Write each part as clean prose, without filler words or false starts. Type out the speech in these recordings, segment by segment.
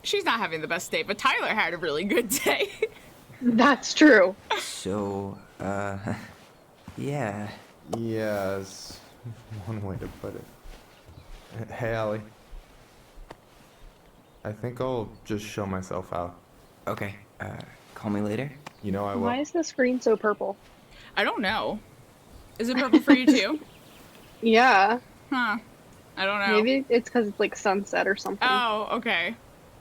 she's not having the best day, but Tyler had a really good day. That's true. So, yeah. Yeah, is one way to put it. Hey, Allie. I think I'll just show myself out. Okay, call me later. You know I will. Why is the screen so purple? I don't know. Is it purple for you too? Yeah. Huh. I don't know. Maybe it's because it's like sunset or something. Oh, okay.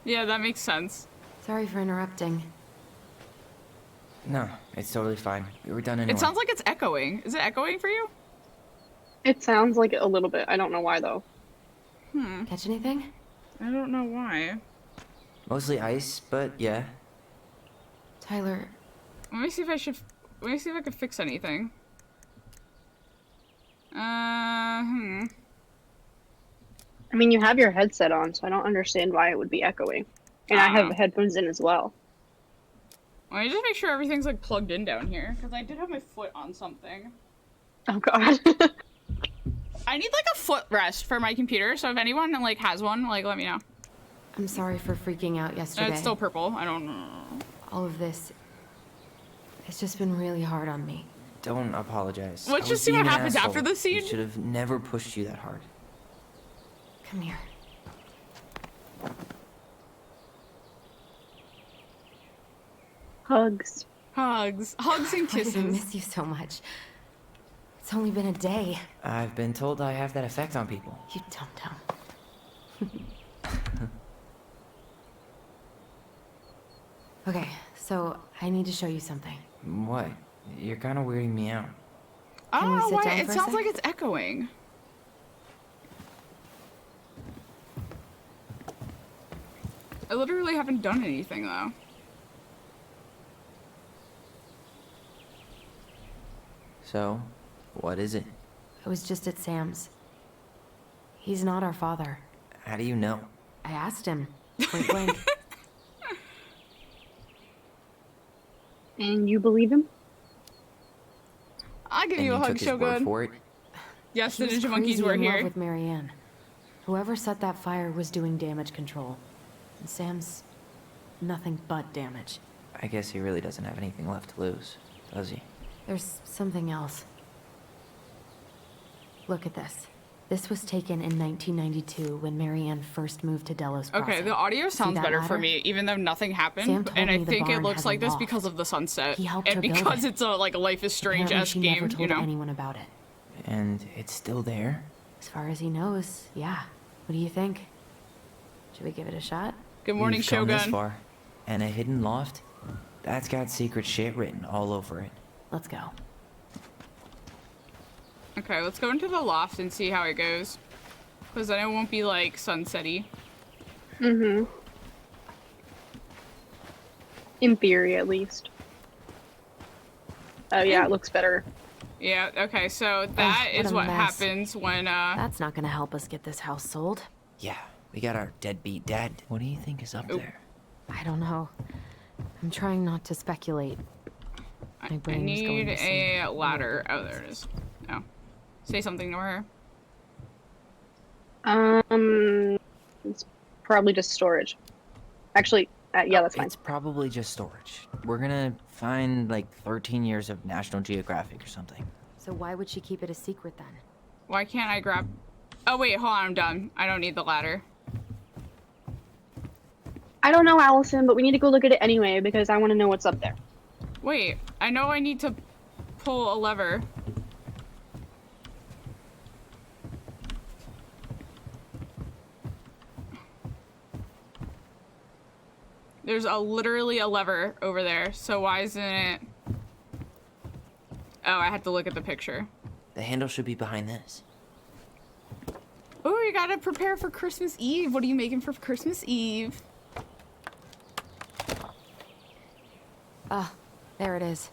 Yeah, that makes sense. Sorry for interrupting. No, it's totally fine. We were done anyway. It sounds like it's echoing. Is it echoing for you? It sounds like it a little bit. I don't know why though. Catch anything? I don't know why. Mostly ice, but yeah. Tyler, Let me see if I can fix anything. I mean, you have your headset on, so I don't understand why it would be echoing. And I have headphones in as well. Let me just make sure everything's like plugged in down here, because I did have my foot on something. Oh god. I need like a footrest for my computer, so if anyone like has one, like let me know. I'm sorry for freaking out yesterday. It's still purple. I don't know. All of this, it's just been really hard on me. Don't apologize. Let's I just was see what being an happens after asshole. the scene. You should have never pushed you that hard. Come here. Hugs. Hugs and Why did I kisses. miss you so much? It's only been a day. I've been told I have that effect on people. You dum-dum. Okay, so I need to show you something. What? You're kind of weirding me out. I Can don't we know sit why. down It for a sounds sec? like it's echoing. I literally haven't done anything though. So, what is it? I was just at Sam's. He's not our father. How do you know? I asked him, point blank. And you believe him? I'll give And you a you hug, took his word Shogun. for it? Yes, He the was Ninja Monkeys crazy were in love here. with Marianne. Whoever set that fire was doing damage control. And Sam's nothing but damage. I guess he really doesn't have anything left to lose, does he? There's something else. Look at this. This was taken in 1992 when Marianne first moved to Delos Crossing. Okay, the audio See sounds that better for ladder? me, even though nothing Sam happened. told And I me the think it barn looks has a like this loft. because of the sunset. He helped And her build because it. it's a like a Life is Apparently Strange-esque she game, never told you know? anyone about it. And it's still there? As far as he knows, yeah. What do you think? Should we give it a shot? Good morning, We've come this Shogun. far. And a hidden loft? That's got secret shit written all over it. Let's go. Okay, let's go into the loft and see how it goes. Because then it won't be like sunsetty. Mm-hmm. In theory, at least. Oh yeah, it looks better. Yeah, okay, so that what is a what mess. happens when That's not gonna help us get this house sold. Yeah, we got our deadbeat dad. What do you think is up Oop. there? I don't know. I'm trying not to speculate. My I brain is going need to sleep. a ladder. Oh, there it is. Oh. Say something to her. It's probably just storage. Actually, yeah, that's fine. It's probably just storage. We're gonna find like 13 years of National Geographic or something. So why would she keep it a secret then? Why can't I grab... Oh, wait, hold on, I'm done. I don't need the ladder. I don't know, Allison, but we need to go look at it anyway because I want to know what's up there. Wait, I know I need to pull a lever. There's literally a lever over there, so why isn't it... Oh, I have to look at the picture. The handle should be behind this. Oh, you gotta prepare for Christmas Eve. What are you making for Christmas Eve? Ah, there it is.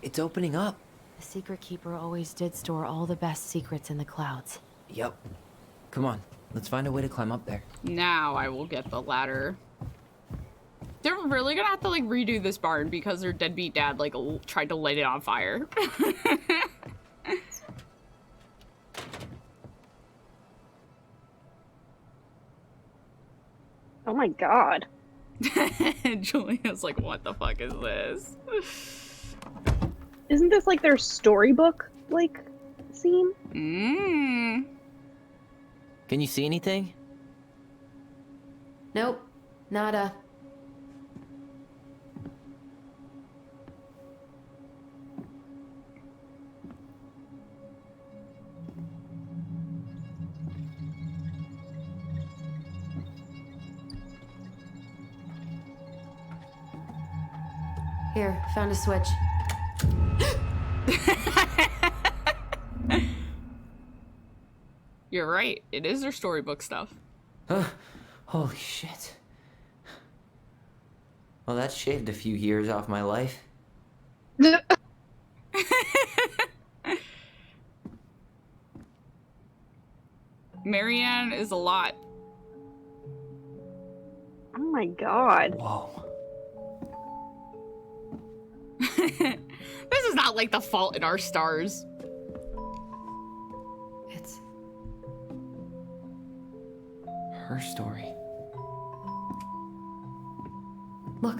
It's opening up. The secret keeper always did store all the best secrets in the clouds. Yep. Come on, let's find a way to climb up there. Now I will get the ladder. They're really gonna have to like redo this barn because their deadbeat dad like tried to light it on fire. Oh my god. Julia's like, what the fuck is this? Isn't this like their storybook, like, scene? Mmm. Can you see anything? Nope. Nada. Here, found a switch. You're right. It is their storybook stuff. Holy shit. Well, that shaved a few years off my life. Marianne is a lot. Oh my god. Whoa. This is not like The Fault in Our Stars. It's Her story. Look,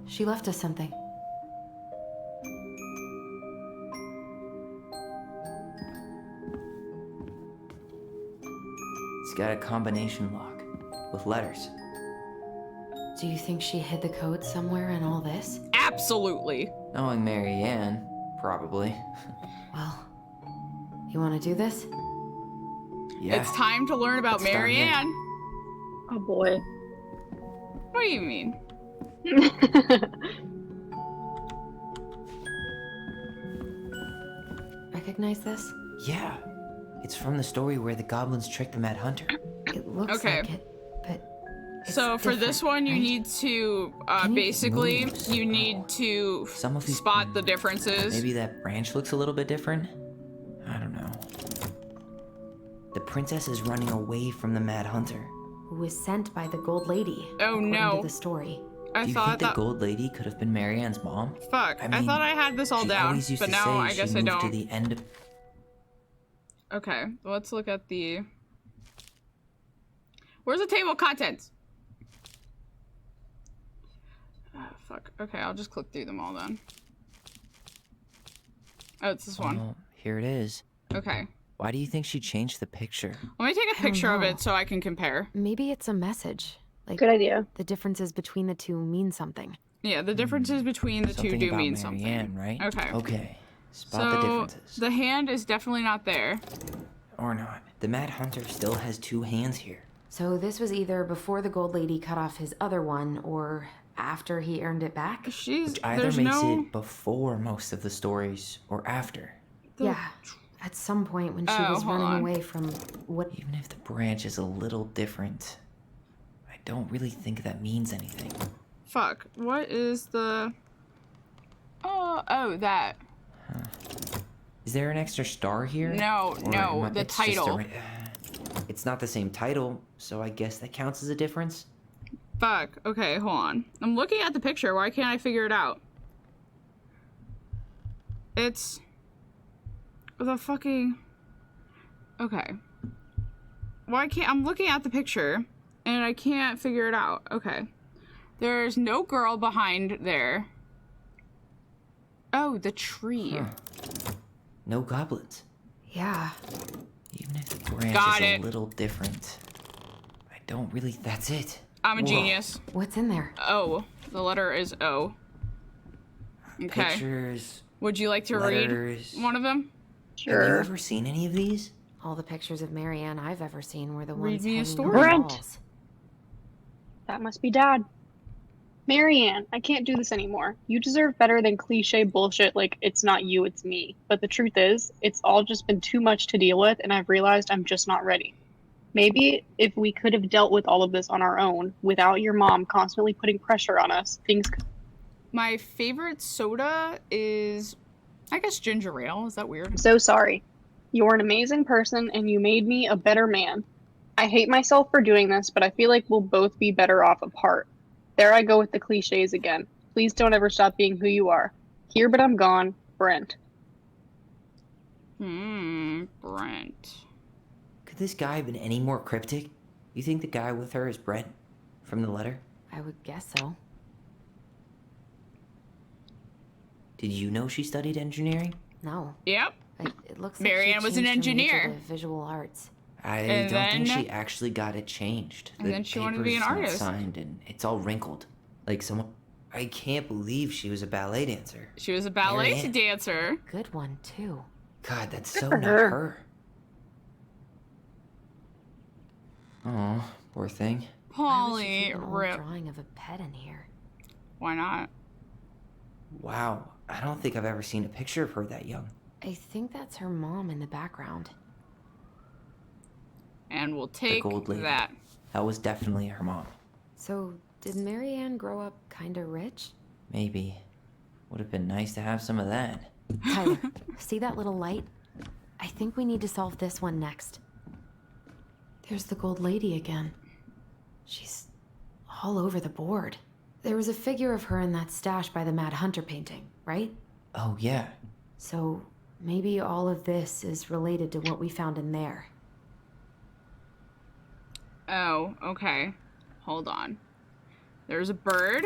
she left us something. It's got a combination lock with letters. Do you think she hid the code somewhere in all this? Absolutely. Knowing Marianne, probably. Well, you want to do this? Yeah. It's time to learn about Let's start here. Marianne. Oh boy. What do you mean? Recognize this? Yeah. It's from the story where the goblins tricked the Mad Hunter. It looks Okay. like it, but it's So for this different, one, you right? need to Can you basically move you need to Some of these- spot the differences. Maybe that branch looks a little bit different? I don't know. The princess is running away from the Mad Hunter. Who was sent by the Gold Lady? Oh, according no. To the story. I Do you thought think the that. Gold Lady could have been Marianne's mom? Fuck. I, mean, thought I had this all she down, always used but to now say I she guess I moved don't. to the end of... Okay, let's look at the. Where's the table of contents? Ah, fuck. Okay, I'll just click through them all then. Oh, it's this one. Well, here it is. Okay. Why do you think she changed the picture? Let me take a I don't picture of know. it so I can compare. Maybe it's a message. Like Good idea. the differences between the two mean something. Yeah, the differences between the two Something do about mean Marianne, something. right? Okay. Okay. Spot the So differences. the hand is definitely not there. Or not. The Mad Hunter still has two hands here. So this was either before the Gold Lady cut off his other one, or after he earned it back. She's Either there's makes no. it before most of the stories, or after. Yeah, at some point when she Oh, was hold running on. away from what. Even if the branch is a little different, I don't really think that means anything. Fuck. What is the? Oh, that. Is there an extra star here? No, Or no, am I- the it's just a title. It's not the same title, so I guess that counts as a difference. Fuck. Okay, hold on. I'm looking at the picture. Why can't I figure it out? It's the fucking. Okay. Why can't I'm looking at the picture and I can't figure it out. Okay. There's no girl behind there. Oh, the tree. Huh. No goblins. Yeah, Even if the branch Got is it. a little different, I don't really. That's it. I'm a Whoa. genius. what's in there? O. The letter is O. Okay. Pictures. Would you like to letters. read one of them? Have you Sure. ever seen any of these? All the pictures of Marianne I've ever seen were the Read ones me a hanging story. on the Brent. walls. That must be Dad. Marianne, I can't do this anymore. You deserve better than cliche bullshit like it's not you, it's me. But the truth is, it's all just been too much to deal with, and I've realized I'm just not ready. Maybe if we could have dealt with all of this on our own, without your mom constantly putting pressure on us, things could. My favorite soda is, I guess, ginger ale. Is that weird? I'm so sorry. You're an amazing person, and you made me a better man. I hate myself for doing this, but I feel like we'll both be better off apart. There I go with the cliches again. Please don't ever stop being who you are. Here but I'm gone, Brent. Brent. Could this guy have been any more cryptic? You think the guy with her is Brent? from the letter? I would guess so. Did you know she studied engineering? No. Yep. It looks Marianne like she was an changed her major engineer. to visual arts. I And don't think then- she actually got it changed. And then she wanted to be an paper's not artist. signed and it's all wrinkled. Like someone... I can't believe she was a ballet dancer. She was a ballet Marianne. dancer. Good one, too. God, that's Good so for not her. her. Oh, poor thing. Why would she Polly, keep an old rip. drawing of a pet in here? Why not? Wow, I don't think I've ever seen a picture of her that young. I think that's her mom in the background. And we'll take gold lady. that. That was definitely her mom. So, did Marianne grow up kinda rich? Maybe. Would have been nice to have some of that. Tyler, see that little light? I think we need to solve this one next. There's the gold lady again. She's all over the board. There was a figure of her in that stash by the Mad Hunter painting, right? Oh, yeah. So maybe all of this is related to what we found in there. Oh, okay. Hold on. There's a bird.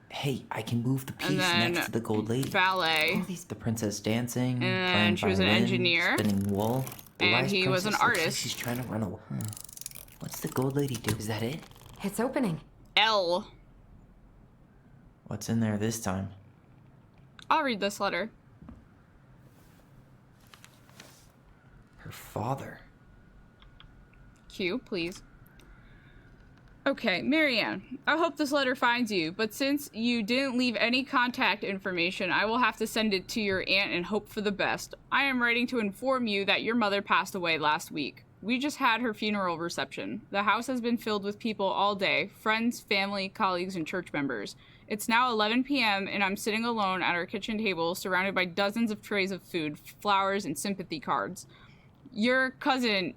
Hey, I can move the piece And then next to the gold lady. Ballet. All these, the princess dancing, And playing she was an violin, engineer. spinning wool. The And wise he was an princess looks like artist. she's trying to run away. What's the gold lady do? Is that it? It's opening. L. What's in there this time? I'll read this letter. Her father. Q, please. Okay, Marianne, I hope this letter finds you, but since you didn't leave any contact information, I will have to send it to your aunt and hope for the best. I am writing to inform you that your mother passed away last week. We just had her funeral reception. The house has been filled with people all day, friends, family, colleagues, and church members. It's now 11 p.m. and I'm sitting alone at our kitchen table, surrounded by dozens of trays of food, flowers, and sympathy cards. Your cousin,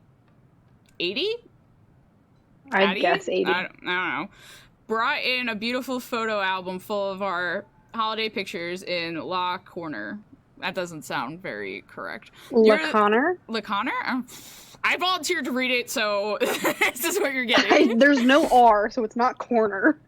80? I'd Addie? guess 80. I don't know. Brought in a beautiful photo album full of our holiday pictures in La Corner. That doesn't sound very correct. La Connor? La Connor? I volunteered to read it, so this is what you're getting. There's no R, so it's not corner.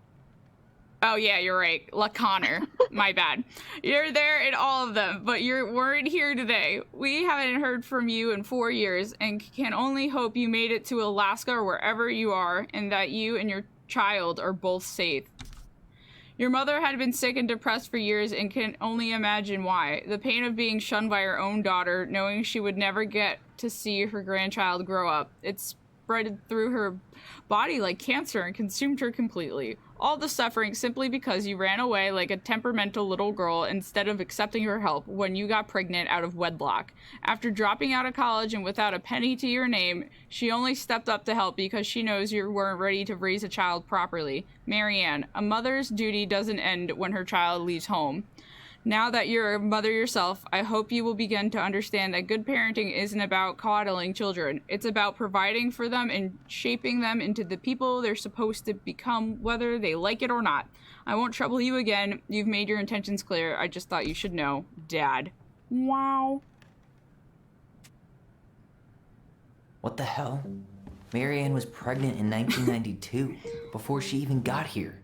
Oh, yeah, you're right. La Connor. My bad. You're there in all of them, but you weren't here today. We haven't heard from you in 4 years and can only hope you made it to Alaska or wherever you are and that you and your child are both safe. Your mother had been sick and depressed for years and can only imagine why. The pain of being shunned by her own daughter, knowing she would never get to see her grandchild grow up. It spread through her body like cancer and consumed her completely. All the suffering simply because you ran away like a temperamental little girl instead of accepting her help when you got pregnant out of wedlock. After dropping out of college and without a penny to your name, she only stepped up to help because she knows you weren't ready to raise a child properly. Marianne, a mother's duty doesn't end when her child leaves home. Now that you're a mother yourself, I hope you will begin to understand that good parenting isn't about coddling children. It's about providing for them and shaping them into the people they're supposed to become, whether they like it or not. I won't trouble you again. You've made your intentions clear. I just thought you should know. Dad. Wow. What the hell? Marianne was pregnant in 1992, before she even got here.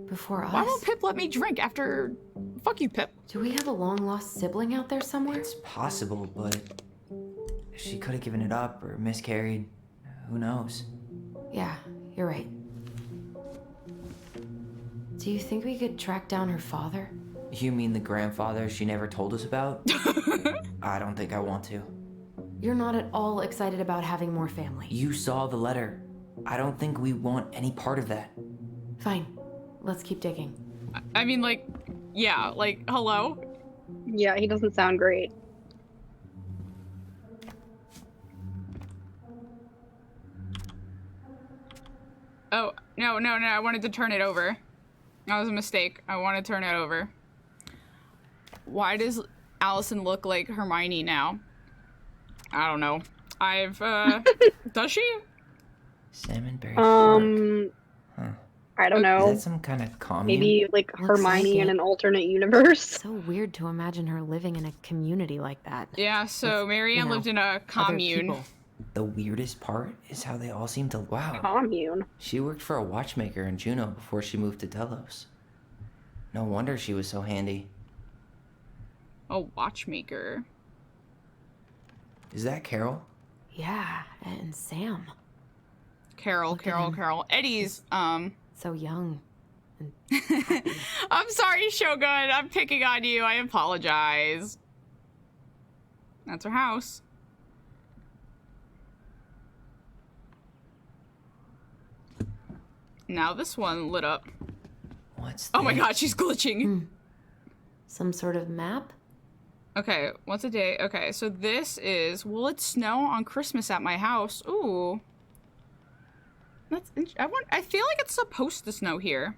Before us? Why won't Pip let me drink after... Fuck you, Pip. Do we have a long-lost sibling out there somewhere? It's possible, but she could have given it up or miscarried. Who knows? Yeah, you're right. Do you think we could track down her father? You mean the grandfather she never told us about? I don't think I want to. You're not at all excited about having more family. You saw the letter. I don't think we want any part of that. Fine. Let's keep digging. I mean, like, yeah, like, hello? Yeah, he doesn't sound great. Oh, no, I wanted to turn it over. That was a mistake. I want to turn it over. Why does Allison look like Hermione now? I don't know. Does she? Salmonberry Fork. Huh. I don't Is know. that some kind of commune? Maybe like Looks Hermione like in it. an alternate universe. So weird to imagine her living in a community like that. Yeah, so With, Marianne you know, lived in a Other commune. people. The weirdest part is how they all seem to... Wow. Commune. She worked for a watchmaker in Juneau before she moved to Delos. No wonder she was so handy. A watchmaker. Is that Carol? Yeah, and Sam. Carol. Eddie's, So young. I'm sorry, Shogun. I'm picking on you. I apologize. That's her house. Now this one lit up. What's Oh my this? god, she's glitching. Some sort of map? Okay, what's a day? Okay, so this is... Will it snow on Christmas at my house? Ooh. I feel like it's supposed to snow here.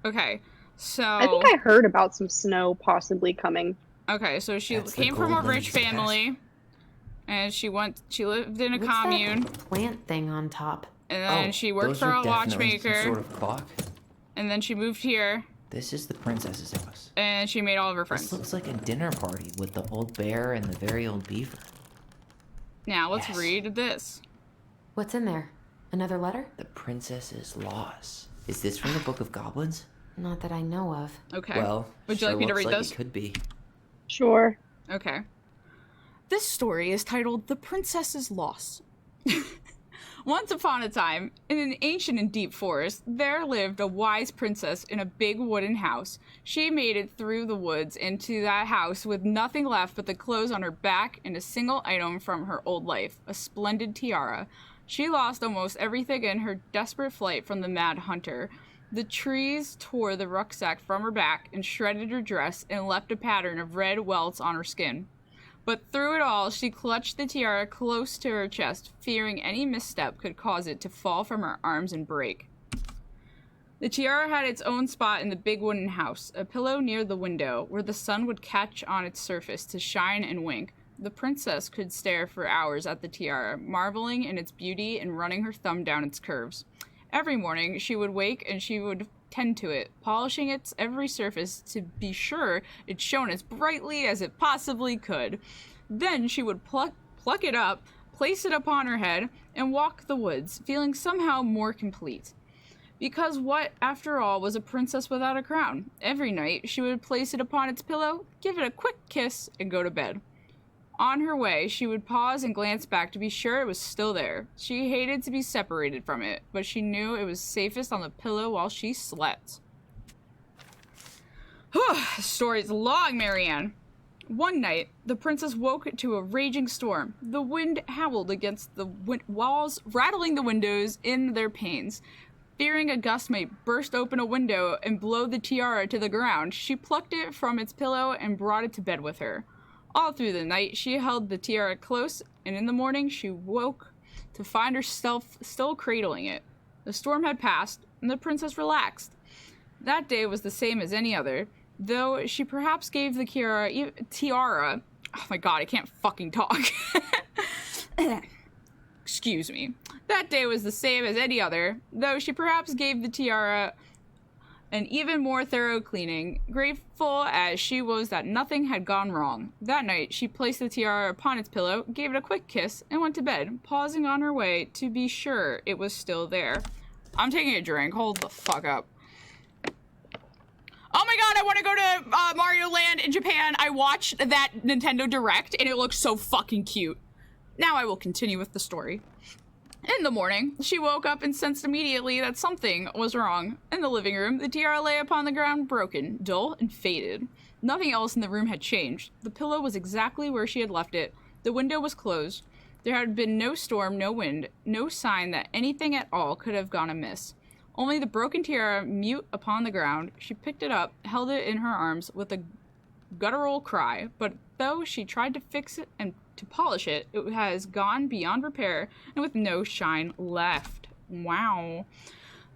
Okay, so... I think I heard about some snow possibly coming. Okay, so she That's the came from a gold rich lady's family. And she lived in a What's commune. that plant thing on top? And then she worked those for are a definitely some watchmaker. sort of clock. And then she moved here. This is the princess's house. And she made all of her This friends. looks like a dinner party with the old bear and the very old beaver. Now, let's Yes. read this. What's in there? Another letter? The princess's loss. Is this from the Book of Goblins? Not that I know of. Okay. Well, Would you sure like me to looks read like this? It could be. Sure. Okay. This story is titled The Princess's Loss. Once upon a time, in an ancient and deep forest, there lived a wise princess in a big wooden house. She made it through the woods into that house with nothing left but the clothes on her back and a single item from her old life, a splendid tiara. She lost almost everything in her desperate flight from the Mad Hunter. The trees tore the rucksack from her back and shredded her dress and left a pattern of red welts on her skin. But through it all, she clutched the tiara close to her chest, fearing any misstep could cause it to fall from her arms and break. The tiara had its own spot in the big wooden house, a pillow near the window, where the sun would catch on its surface to shine and wink. The princess could stare for hours at the tiara, marveling in its beauty and running her thumb down its curves. Every morning, she would wake and she would tend to it, polishing its every surface to be sure it shone as brightly as it possibly could. Then she would pluck it up, place it upon her head, and walk the woods, feeling somehow more complete. Because what, after all, was a princess without a crown? Every night, she would place it upon its pillow, give it a quick kiss, and go to bed. On her way, she would pause and glance back to be sure it was still there. She hated to be separated from it, but she knew it was safest on the pillow while she slept. The story's long, Marianne. One night, the princess woke to a raging storm. The wind howled against the walls, rattling the windows in their panes. Fearing a gust might burst open a window and blow the tiara to the ground, she plucked it from its pillow and brought it to bed with her. All through the night, she held the tiara close, and in the morning she woke to find herself still cradling it. The storm had passed, and the princess relaxed. That day was the same as any other, though she perhaps gave the tiara... Oh my god, I can't fucking talk. Excuse me. That day was the same as any other, though she perhaps gave the tiara an even more thorough cleaning, grateful as she was that nothing had gone wrong. That night, she placed the tiara upon its pillow, gave it a quick kiss, and went to bed, pausing on her way to be sure it was still there. I'm taking a drink. Hold the fuck up. Oh my god, I want to go to Mario Land in Japan. I watched that Nintendo Direct, and it looks so fucking cute. Now I will continue with the story. In the morning, she woke up and sensed immediately that something was wrong. In the living room, the tiara lay upon the ground broken, dull, and faded. Nothing else in the room had changed. The pillow was exactly where she had left it. The window was closed. There had been no storm, no wind, no sign that anything at all could have gone amiss. Only the broken tiara mute upon the ground. She picked it up, held it in her arms with a guttural cry, but though she tried to fix it and to polish it, it has gone beyond repair and with no shine left. Wow.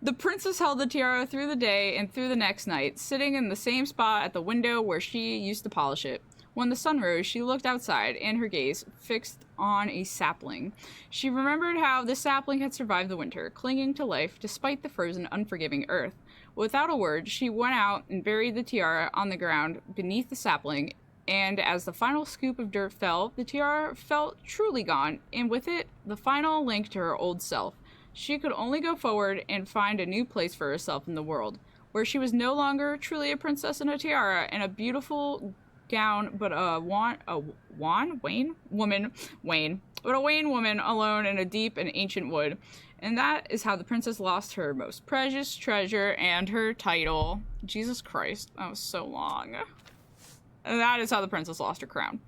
The princess held the tiara through the day and through the next night, sitting in the same spot at the window where she used to polish it. When the sun rose, she looked outside, and her gaze fixed on a sapling. She remembered how the sapling had survived the winter, clinging to life despite the frozen, unforgiving earth. Without a word, she went out and buried the tiara on the ground beneath the sapling. and as the final scoop of dirt fell, the tiara felt truly gone, and with it, the final link to her old self. She could only go forward and find a new place for herself in the world, where she was no longer truly a princess in a tiara and a beautiful gown, but a Wayne woman alone in a deep and ancient wood. And that is how the princess lost her most precious treasure and her title. Jesus Christ, that was so long. And that is how the princess lost her crown.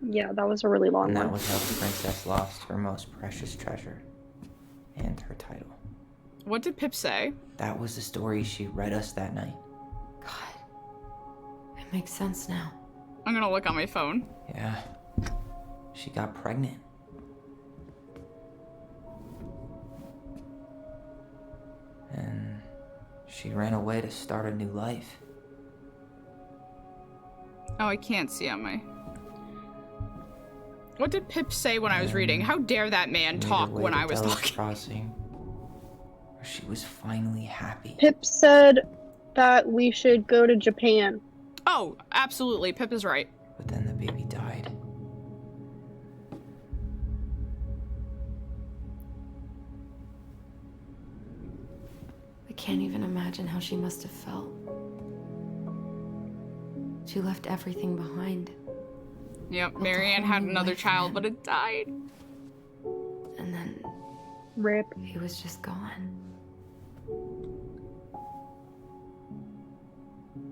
Yeah, that was a really long And that one. was how the princess lost her most precious treasure and her title. What did Pip say? That was the story she read us that night. God. It makes sense now. I'm gonna look on my phone. Yeah. She got pregnant. And she ran away to start a new life. Oh, I can't see on my... What did Pip say when I was reading? How dare that man Made her talk way when to I was Delos talking? Crossing, where she was finally happy. Pip said that we should go to Japan. Oh, absolutely. Pip is right. But then the baby died. I can't even imagine how she must have felt. She left everything behind, Yep, a Marianne whole had new another life for child, him. but it died. and then Rip. he was just gone.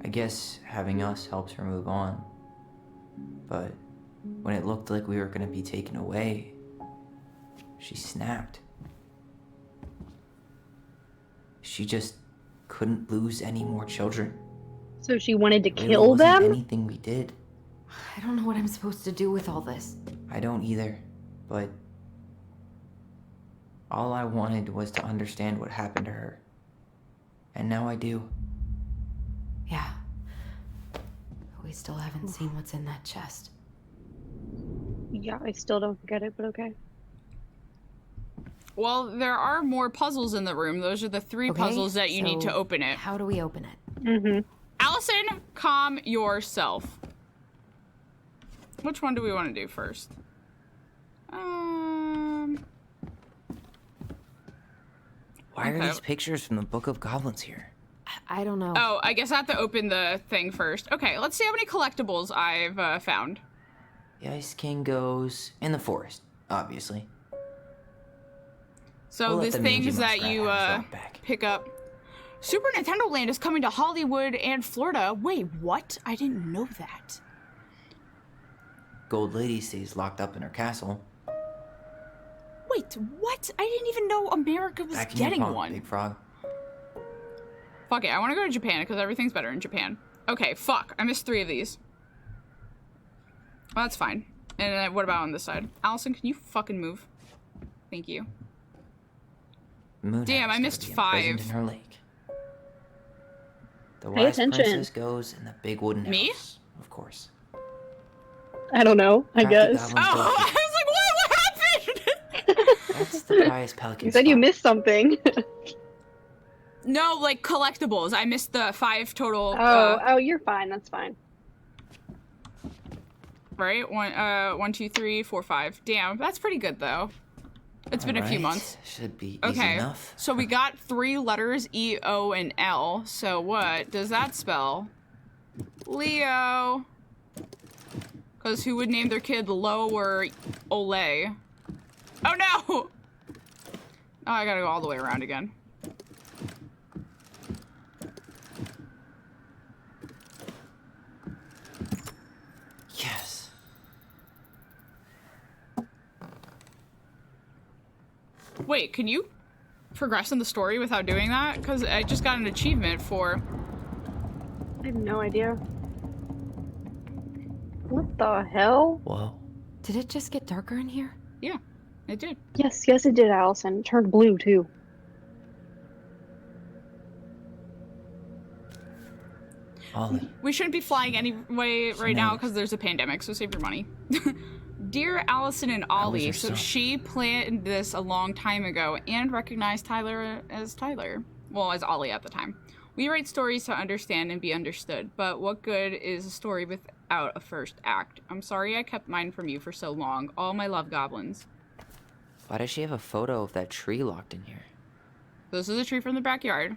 I guess having us helped her move on. But when it looked like we were gonna be taken away, she snapped. She just couldn't lose any more children. So she wanted to It really kill wasn't them? anything we did. I don't know what I'm supposed to do with all this. I don't either, but all I wanted was to understand what happened to her. And now I do. Yeah. But we still haven't seen what's in that chest. Yeah, I still don't get it, but okay. Well, there are more puzzles in the room. Those are the three Okay, puzzles that you need to so open it. How do we open it? Mm-hmm. Allison, calm yourself. Which one do we want to do first? Why are Okay. these pictures from the Book of Goblins here? I don't know. Oh, I guess I have to open the thing first. Okay, let's see how many collectibles I've found. The Ice King goes in the forest, obviously. So We'll let these the Mangy things that Muskrat you have his rock back. pick up. Super Nintendo Land is coming to Hollywood and Florida. Wait, what? I didn't know that. Gold Lady stays locked up in her castle. Wait, what? I didn't even know America was Back in your getting paw, one. Big Frog. Fuck it, I want to go to Japan because everything's better in Japan. Okay, fuck. I missed 3 of these. Well, that's fine. And then what about on this side? Allison, can you fucking move? Thank you. Moon Damn, Hag's I missed gotta be imprisoned 5. in her lake. The Pay wise attention. princess goes in the big wooden Me? house. Of course. I don't know, I Crafty guess. goblins Oh, go I here. was like, what happened? That's the pious pelican You said you spot. missed something. No, like collectibles. I missed the 5 total. Oh, you're fine. That's fine. Right? 1, 2, 3, 4, 5. Damn, that's pretty good though. It's been a few Alright, months. Should be easy Okay, enough. so we got 3 letters, E, O, and L. So what does that spell? Leo. Because who would name their kid Lo or Ole? Oh no! Oh, I gotta go all the way around again. Yes. Wait, can you progress in the story without doing that? Because I just got an achievement for... I have no idea. What the hell? Whoa. Did it just get darker in here? Yeah, it did. Yes, it did, Allison. It turned blue, too. Ollie. We shouldn't be flying anyway right now because there's a pandemic, so save your money. Dear Allison and Ollie, your so son? she planned this a long time ago and recognized Tyler as Tyler. Well, as Ollie at the time. We write stories to understand and be understood, but what good is a story out a first act. I'm sorry I kept mine from you for so long. All my love, goblins. Why does she have a photo of that tree locked in here? This is a tree from the backyard.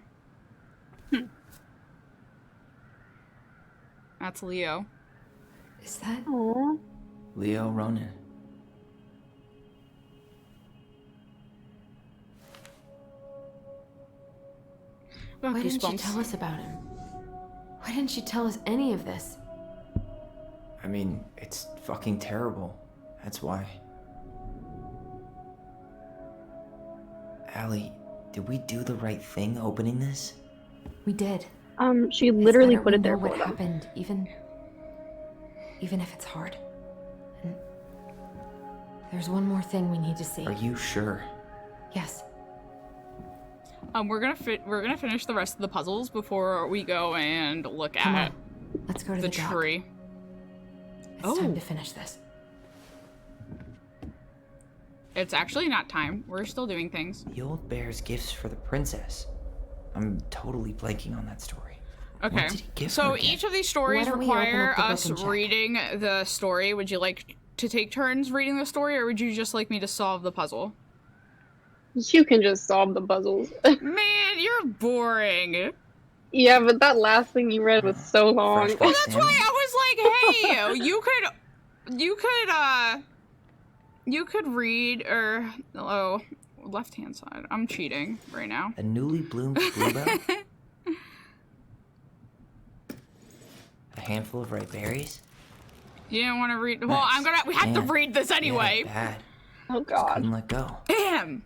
That's Leo. Is that? Aw. Leo Ronan. Oh, Why didn't she goosebumps. tell us about him? Why didn't she tell us any of this? I mean, it's fucking terrible. That's why. Allie, did we do the right thing opening this? We did. She It's literally better put we it there know for what them. happened, even if it's hard. And there's one more thing we need to see. Are you sure? Yes. We're gonna finish the rest of the puzzles before we go and look Come at on. Let's go to the the dock. tree. It's time to finish this. It's actually not time. We're still doing things. The old bear's gifts for the princess. I'm totally blanking on that story. Okay. What did he give So her again? each of these stories Why don't we open require up the book us and check? reading the story. Would you like to take turns reading the story, or would you just like me to solve the puzzle? You can just solve the puzzles. Man, you're boring. Yeah, but that last thing you read was so long. Fresh Well, cut that's salmon? why I was like, hey, you could read, or, oh, left-hand side. I'm cheating right now. A newly bloomed bluebell? A handful of ripe berries? You didn't want to read, well, Nice. we have to Man, read this anyway. Yeah, bad. Oh Just god. couldn't let go. Damn!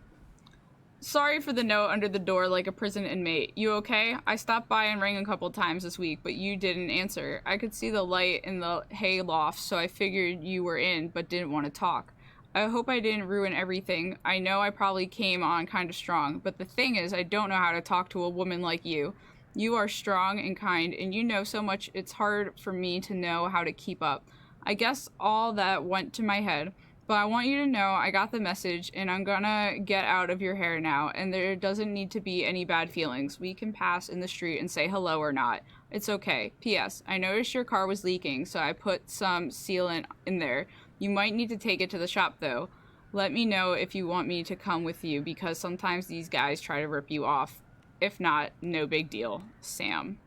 Sorry for the note under the door like a prison inmate. You okay? I stopped by and rang a couple times this week, but you didn't answer. I could see the light in the hay loft, so I figured you were in, but didn't want to talk. I hope I didn't ruin everything. I know I probably came on kind of strong, but the thing is, I don't know how to talk to a woman like you. You are strong and kind, and you know so much it's hard for me to know how to keep up. I guess all that went to my head. But I want you to know I got the message, and I'm gonna get out of your hair now, and there doesn't need to be any bad feelings. We can pass in the street and say hello or not. It's okay. P.S. I noticed your car was leaking, so I put some sealant in there. You might need to take it to the shop, though. Let me know if you want me to come with you, because sometimes these guys try to rip you off. If not, no big deal. Sam.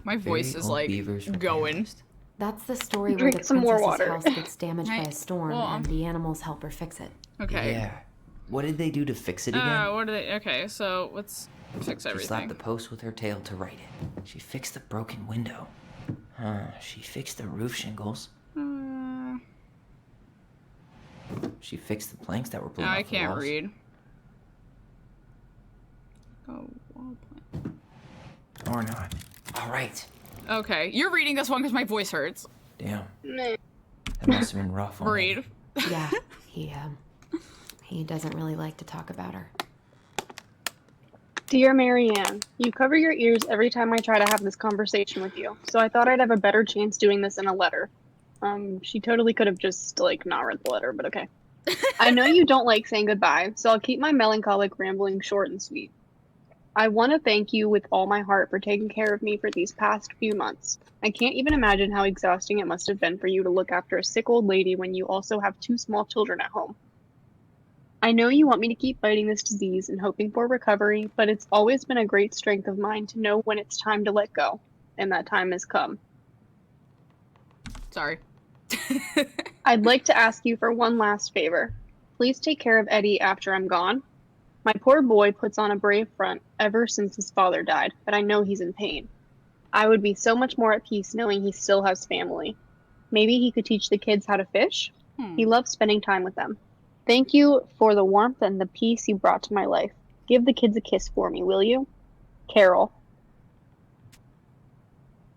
My voice Very is old like beavers repair going. list. That's the story where Drink the some more princess's water. house gets damaged by Right. a storm Well, and the animals help her fix it. Okay. Yeah. What did they do to fix it again? What are they? Okay, so let's fix She slapped everything. the post with her tail to right it. She fixed the broken window. She fixed the roof shingles. She fixed the planks that were blown No, off I the can't walls. read. Oh, wall plan. Or not. All right. Okay, you're reading this one because my voice hurts. Damn. Meh. That must have been rough on her. Read. Yeah, he doesn't really like to talk about her. Dear Marianne, you cover your ears every time I try to have this conversation with you, so I thought I'd have a better chance doing this in a letter. She totally could have just, like, not read the letter, but okay. I know you don't like saying goodbye, so I'll keep my melancholic rambling short and sweet. I want to thank you with all my heart for taking care of me for these past few months. I can't even imagine how exhausting it must have been for you to look after a sick old lady when you also have 2 small children at home. I know you want me to keep fighting this disease and hoping for recovery, but it's always been a great strength of mine to know when it's time to let go, and that time has come. Sorry. I'd like to ask you for one last favor. Please take care of Eddie after I'm gone. My poor boy puts on a brave front ever since his father died, but I know he's in pain. I would be so much more at peace knowing he still has family. Maybe he could teach the kids how to fish. He loves spending time with them. Thank you for the warmth and the peace you brought to my life. Give the kids a kiss for me, will you? Carol.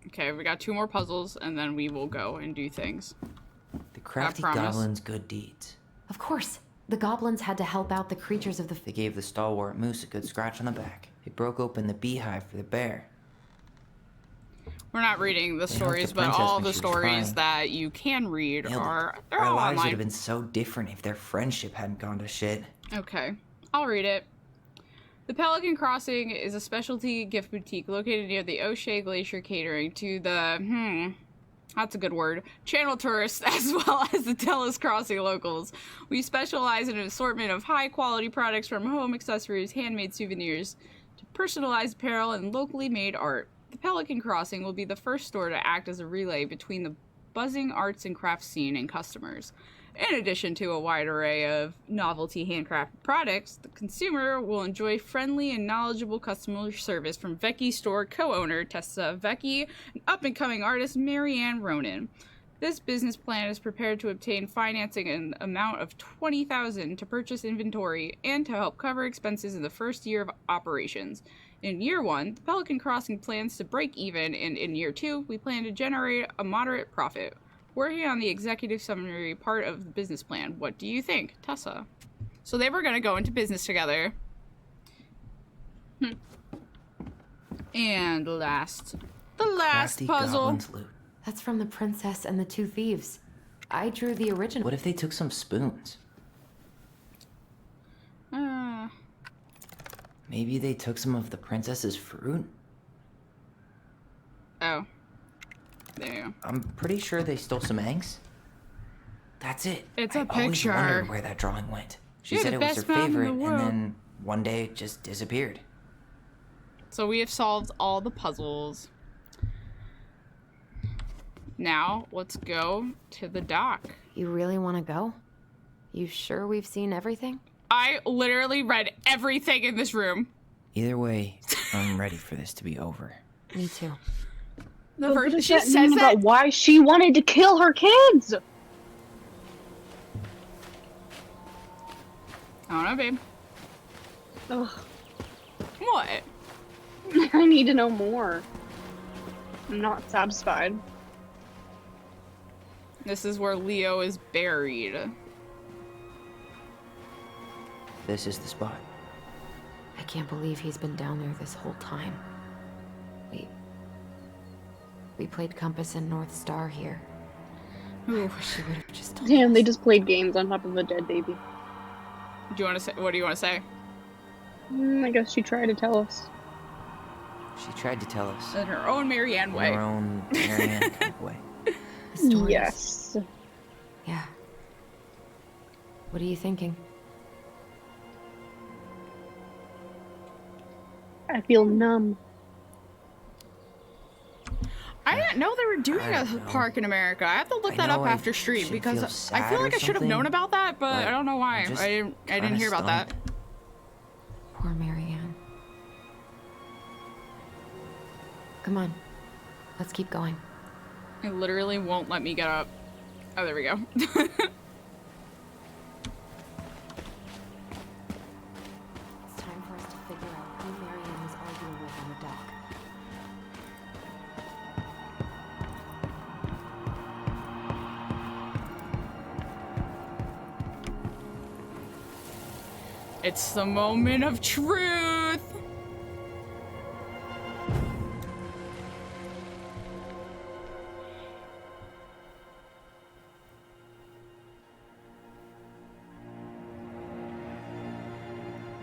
Okay, we got 2 more puzzles, and then we will go and do things. The crafty promise. goblin's good deeds. Of course, the goblins had to help out the creatures of the They gave the stalwart moose a good scratch on the back. They broke open the beehive for the bear. We're not reading the helped stories, the but princess all when the she was stories crying. that you can read Nailed it. are they're Our all lives would online. have been so different if their friendship hadn't gone to shit. Okay, I'll read it. The Pelican Crossing is a specialty gift boutique located near the O'Shea Glacier, catering to the, that's a good word, channel tourists as well as the Telos Crossing locals. We specialize in an assortment of high-quality products from home accessories, handmade souvenirs, to personalized apparel and locally made art. The Pelican Crossing will be the first store to act as a relay between the buzzing arts and crafts scene and customers. In addition to a wide array of novelty handcrafted products, the consumer will enjoy friendly and knowledgeable customer service from Vecchi store co-owner Tessa Vecchi and up-and-coming artist Marianne Ronan. This business plan is prepared to obtain financing in an amount of $20,000 to purchase inventory and to help cover expenses in the first year of operations. In year 1, the Pelican Crossing plans to break even, and in year 2, we plan to generate a moderate profit. Working on the executive summary part of the business plan. What do you think, Tessa? So they were going to go into business together. And the last Crafty puzzle. Goblin's loot. That's from The Princess and the Two Thieves. I drew the original. What if they took some spoons? Maybe they took some of the princess's fruit? Oh. There you go. I'm pretty sure they stole some eggs. That's it. It's I a always picture. wondered where that drawing went. She You're said the it was her best mom in the favorite, and world. then one day it just disappeared. So we have solved all the puzzles. Now, let's go to the dock. You really want to go? You sure we've seen everything? I literally read everything in this room. Either way, I'm ready for this to be over. Me too. The But what version does she that says mean that. about why she wanted to kill her kids? I don't know, babe. Ugh, What? I need to know more. I'm not satisfied. This is where Leo is buried. This is the spot. I can't believe he's been down there this whole time. We played Compass and North Star here. Ooh. I wish you would have just told Damn, us. they just played games on top of a dead baby. Do you want to say? What do you want to say? I guess she tried to tell us. She tried to tell us In her own Marianne in way. her own Marianne kind of way. The stories. Yes. Yeah. What are you thinking? I feel numb. I didn't know they were doing I a don't know. park in America. I have to look I that up know I after stream should because feel I sad feel or like I should have something, known about that, but I don't know why. I'm just I didn't kinda hear about that. stunned. Poor Marianne. Come on. Let's keep going. It literally won't let me get up. Oh, there we go. It's time for us to figure out who Marianne was arguing with on the dock. It's the moment of truth.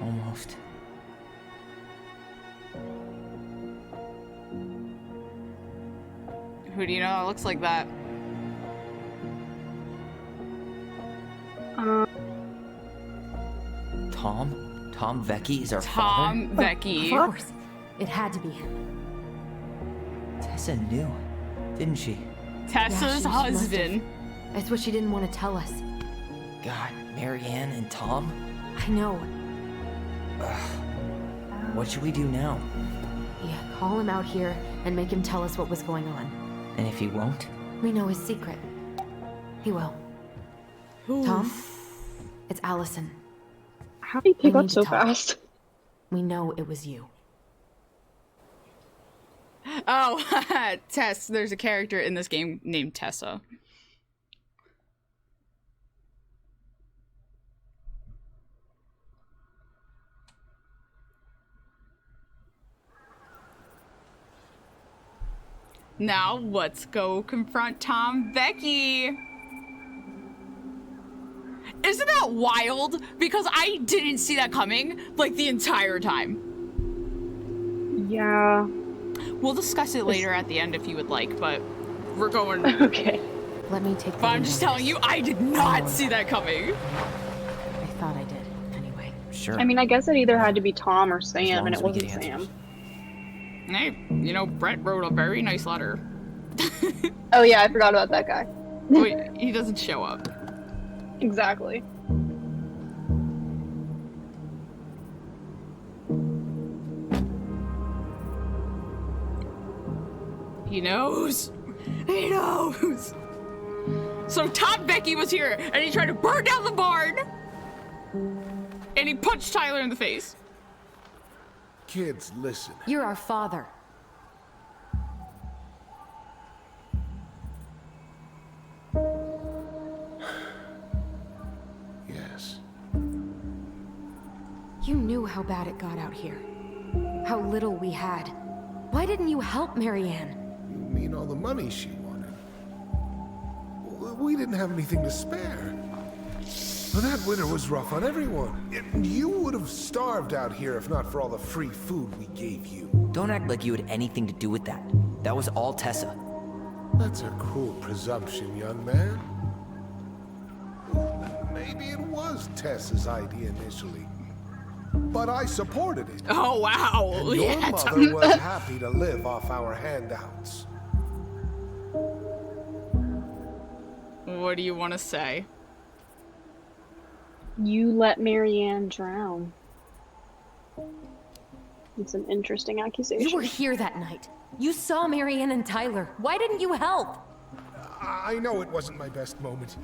Almost. Who do you know that looks like that? Tom? Tom Vecchi is our Tom Of Vecchi. course. It had to be him. father? Tessa knew, didn't she? Tessa's Yeah, she must have. husband. It's what she didn't want to tell us. God, Marianne and Tom? I know. What should we do now? Yeah, call him out here and make him tell us what was going on. And if he won't? We know his secret. He will. Tom? It's Allison. How did he pick We up need to so talk. fast? We know it was you. Oh, Tess. There's a character in this game named Tessa. Now let's go confront Tom Vecchi. Isn't that wild? Because I didn't see that coming, like, the entire time. Yeah. We'll discuss it later at the end if you would like, but we're going... Okay. Let me take the But I'm lead just on telling this. you, I did not see that coming. I thought I did. Anyway. Sure. I mean, I guess it either had to be Tom or As Sam, long and as it we wasn't get answers. Sam. Hey, you know, Brett wrote a very nice letter. Oh yeah, I forgot about that guy. Wait, he doesn't show up. Exactly. He knows. He knows. So Tom Becky was here, and he tried to burn down the barn. And he punched Tyler in the face. Kids, listen. You're our father. Yes. You knew how bad it got out here. How little we had. Why didn't you help Marianne? You mean all the money she wanted? We didn't have anything to spare. Well, that winter was rough on everyone. You would have starved out here if not for all the free food we gave you. Don't act like you had anything to do with that. That was all Tessa. That's a cruel presumption, young man. Maybe it was Tessa's idea initially, but I supported it. Oh, wow. And your Yeah, mother was happy to live off our handouts. What do you want to say? You let Marianne drown. It's an interesting accusation. You were here that night. You saw Marianne and Tyler. Why didn't you help? I know it wasn't my best moment,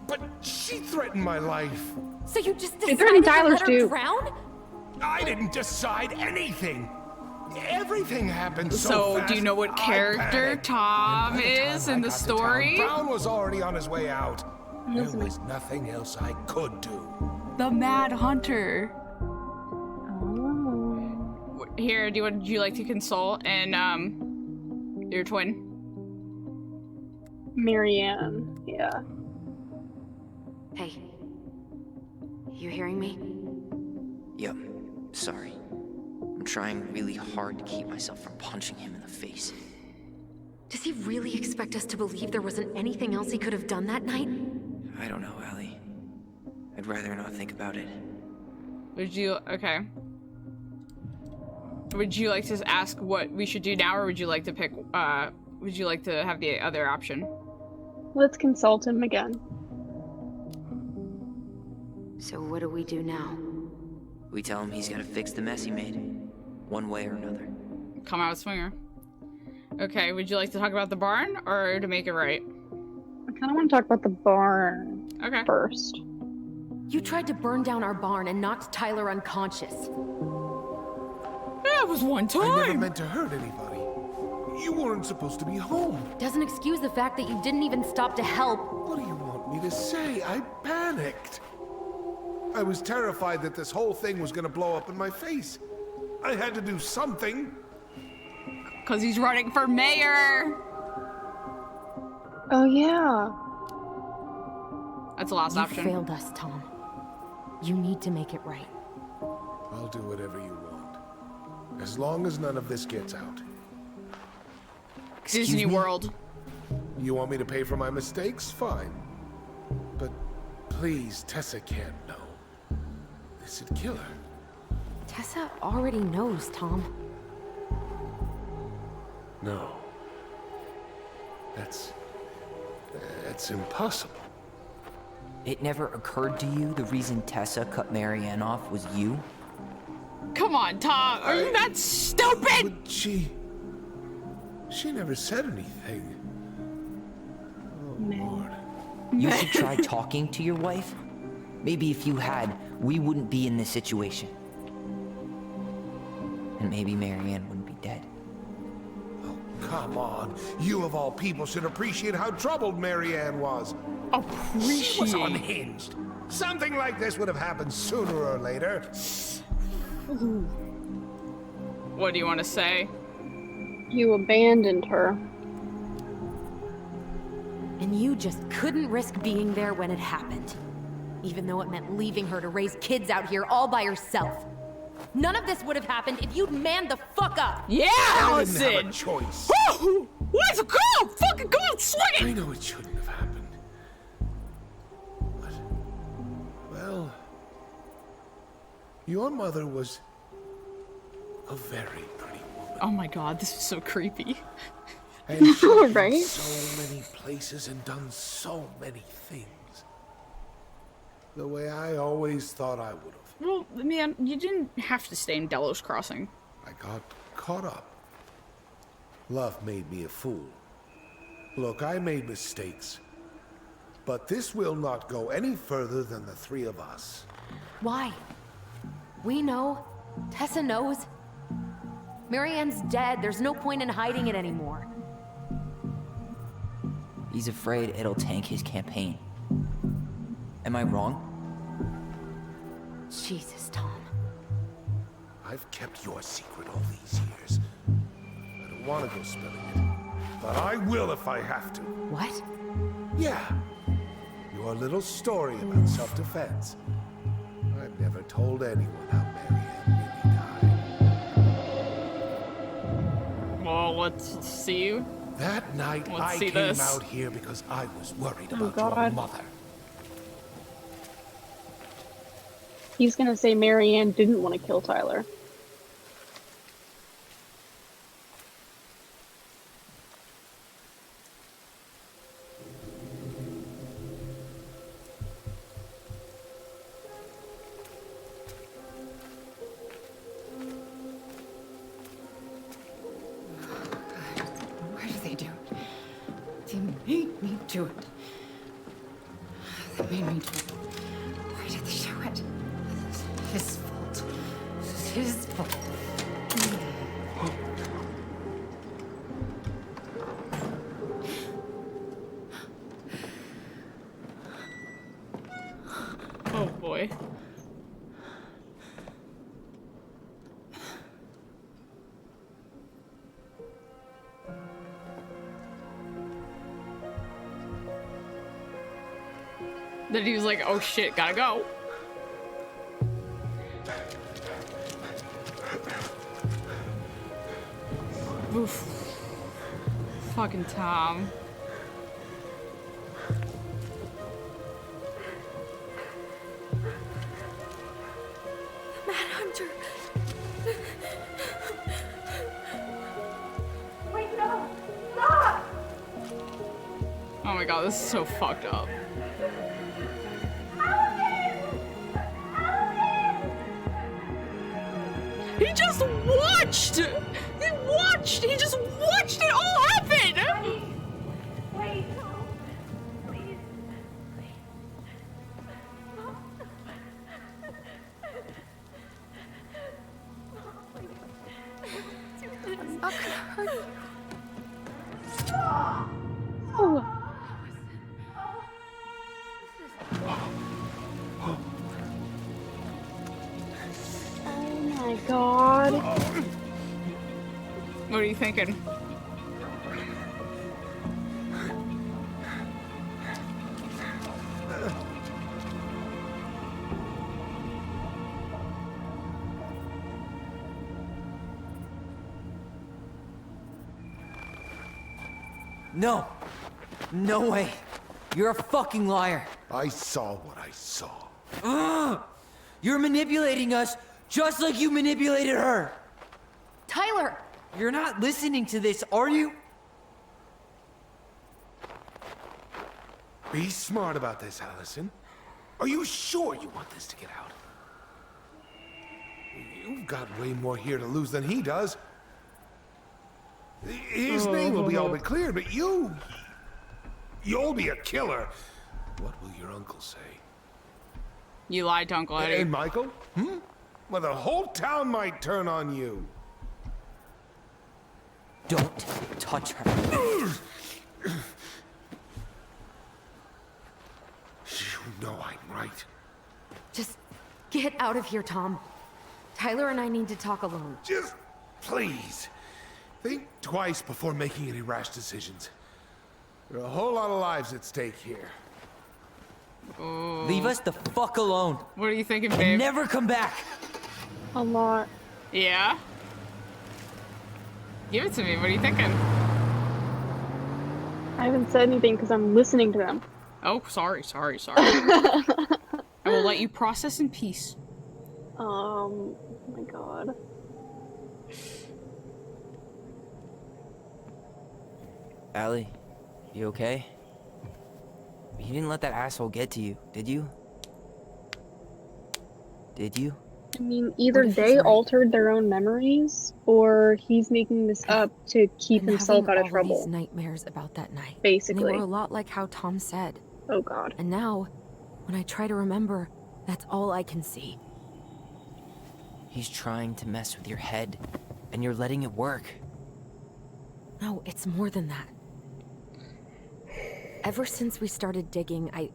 but she threatened my life. So you just They decided threatened to Tyler's let her too. drown? I didn't decide anything. Everything happened so So, fast. do you know what I character panicked. Tom And by the is time in I the got to story? town, Brown was already on his way out. There Listen. was nothing else I could do. The Mad Hunter. Oh. Here, would you like to consult and your twin? Marianne, yeah. Hey. You hearing me? Yep. Sorry. I'm trying really hard to keep myself from punching him in the face. Does he really expect us to believe there wasn't anything else he could have done that night? I don't know, Allie. I'd rather not think about it. Would you, okay. Would you like to ask what we should do now, or would you like to pick, would you like to have the other option? Let's consult him again. So what do we do now? We tell him he's gotta fix the mess he made. One way or another. Come out swinger. Okay, would you like to talk about the barn, or to make it right? I kind of want to talk about the barn Okay. first. You tried to burn down our barn and knocked Tyler unconscious. That was one I never time! meant to hurt anybody. You weren't supposed to be home. Doesn't excuse the fact that you didn't even stop to help. What do you want me to say? I panicked. I was terrified that this whole thing was gonna blow up in my face. I had to do something. Because he's running for mayor! Oh yeah. That's the last You option. failed us, Tom. You need to make it right. I'll do whatever you want. As long as none of this gets out. Disney me? World. You want me to pay for my mistakes? Fine. But please, Tessa can't know. This would kill her. Tessa already knows, Tom. No. That's impossible. It never occurred to you the reason Tessa cut Marianne off was you? Come on, Tom. Are you that stupid? But she never said anything. Oh, Lord. You should try talking to your wife. Maybe if you had, we wouldn't be in this situation. And maybe Marianne wouldn't be dead. Oh, come on. You of all people should appreciate how troubled Marianne was. She was Appreciate. unhinged. Something like this would have happened sooner or later. What do you want to say? You abandoned her. And you just couldn't risk being there when it happened. even though it meant leaving her to raise kids out here all by herself. None of this would have happened if you'd manned the fuck up! Yeah, I didn't have Allison! a choice. Woo! Let's go! Fucking go and swing I it! know it shouldn't have happened. But, well, your mother was a very pretty woman. Oh my god, this is so creepy. And she'd been Right? so many places and done so many things. The way I always thought I would have. Well, man, you didn't have to stay in Delos Crossing. I got caught up. Love made me a fool. Look, I made mistakes. But this will not go any further than the three of us. Why? We know. Tessa knows. Marianne's dead. There's no point in hiding it anymore. He's afraid it'll tank his campaign. Am I wrong? Jesus, Tom. I've kept your secret all these years. I don't want to go spilling it. But I will if I have to. What? Yeah. Your little story about self-defense. I've never told anyone how Marianne really died. Well, let's see. That night, Let's I see came this. out here because I was worried about your God. mother. He's gonna say Marianne didn't want to kill Tyler. Why did they do it? They made me do it. They made me do it. Why did they do it? This is his fault. This is his fault. Oh boy. Then he was like, oh shit, gotta go. Oof. Fucking Tom. Manhunter. Oh my god, this is so fucked up. He just watched! He watched! He just watched it all happen! Wait, no. Please. I'm not gonna hurt you. Oh, oh my god. What are you thinking? No! No way! You're a fucking liar! I saw what I saw. Ugh! You're manipulating us just like you manipulated her! Tyler! You're not listening to this, are you? Be smart about this, Allison. Are you sure you want this to get out? You've got way more here to lose than he does. His name will be all but cleared, but you'll be a killer. What will your uncle say? You lied to Uncle Eddie. And Michael? Hmm? Well, the whole town might turn on you. Don't touch her. You know I'm right. Just get out of here, Tom. Tyler and I need to talk alone. Just please, think twice before making any rash decisions. There are a whole lot of lives at stake here. Oh. Leave us the fuck alone. What are you thinking, And babe? never come back. A lot. Yeah? Give it to me. What are you thinking? I haven't said anything because I'm listening to them. Oh, sorry. I will let you process in peace. Oh my god. Allie, you okay? You didn't let that asshole get to you, did you? Did you? I mean, either What if he's they right? altered their own memories, or he's making this up to keep Been himself having out of all trouble. these nightmares about that night. And Basically. they were a lot like how Tom said. Oh god. And now, when I try to remember, that's all I can see. He's trying to mess with your head, and you're letting it work. No, it's more than that. Ever since we started digging, I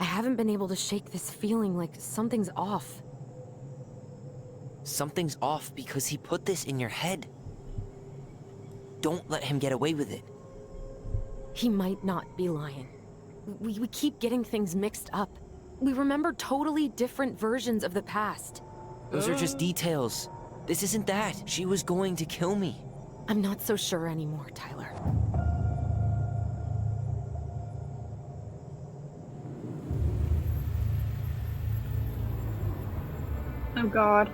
haven't been able to shake this feeling like something's off. Something's off because he put this in your head. Don't let him get away with it. He might not be lying. We keep getting things mixed up. We remember totally different versions of the past. Those are just details. This isn't that. She was going to kill me. I'm not so sure anymore, Tyler. Oh god.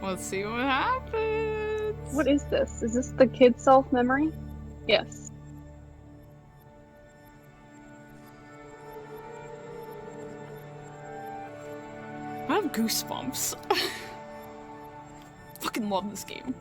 Let's see what happens. What is this? Is this the kid self memory? Yes. I have goosebumps. Fucking love this game.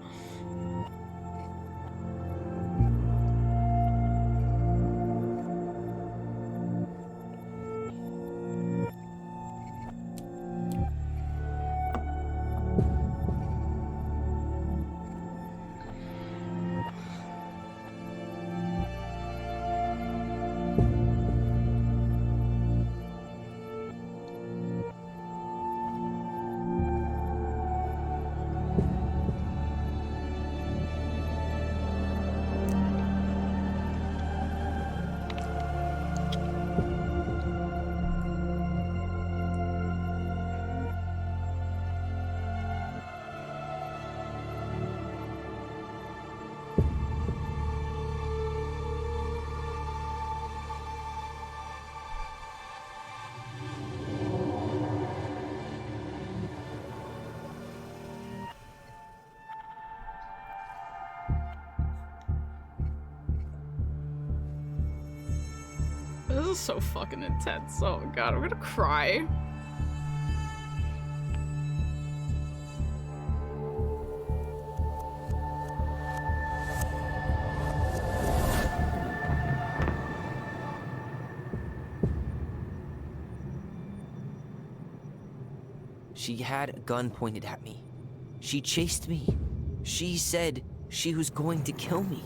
This is so fucking intense. Oh god, I'm gonna cry. She had a gun pointed at me. She chased me. She said she was going to kill me.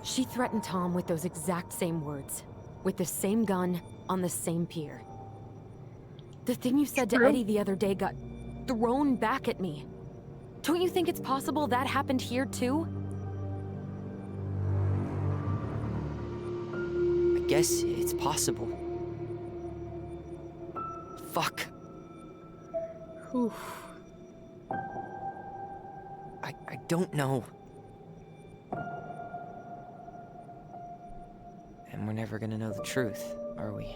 She threatened Tom with those exact same words. With the same gun, on the same pier. The thing you said to True. Eddie the other day got thrown back at me. Don't you think it's possible that happened here too? I guess it's possible. Fuck. Oof. I don't know. And we're never gonna know the truth, are we?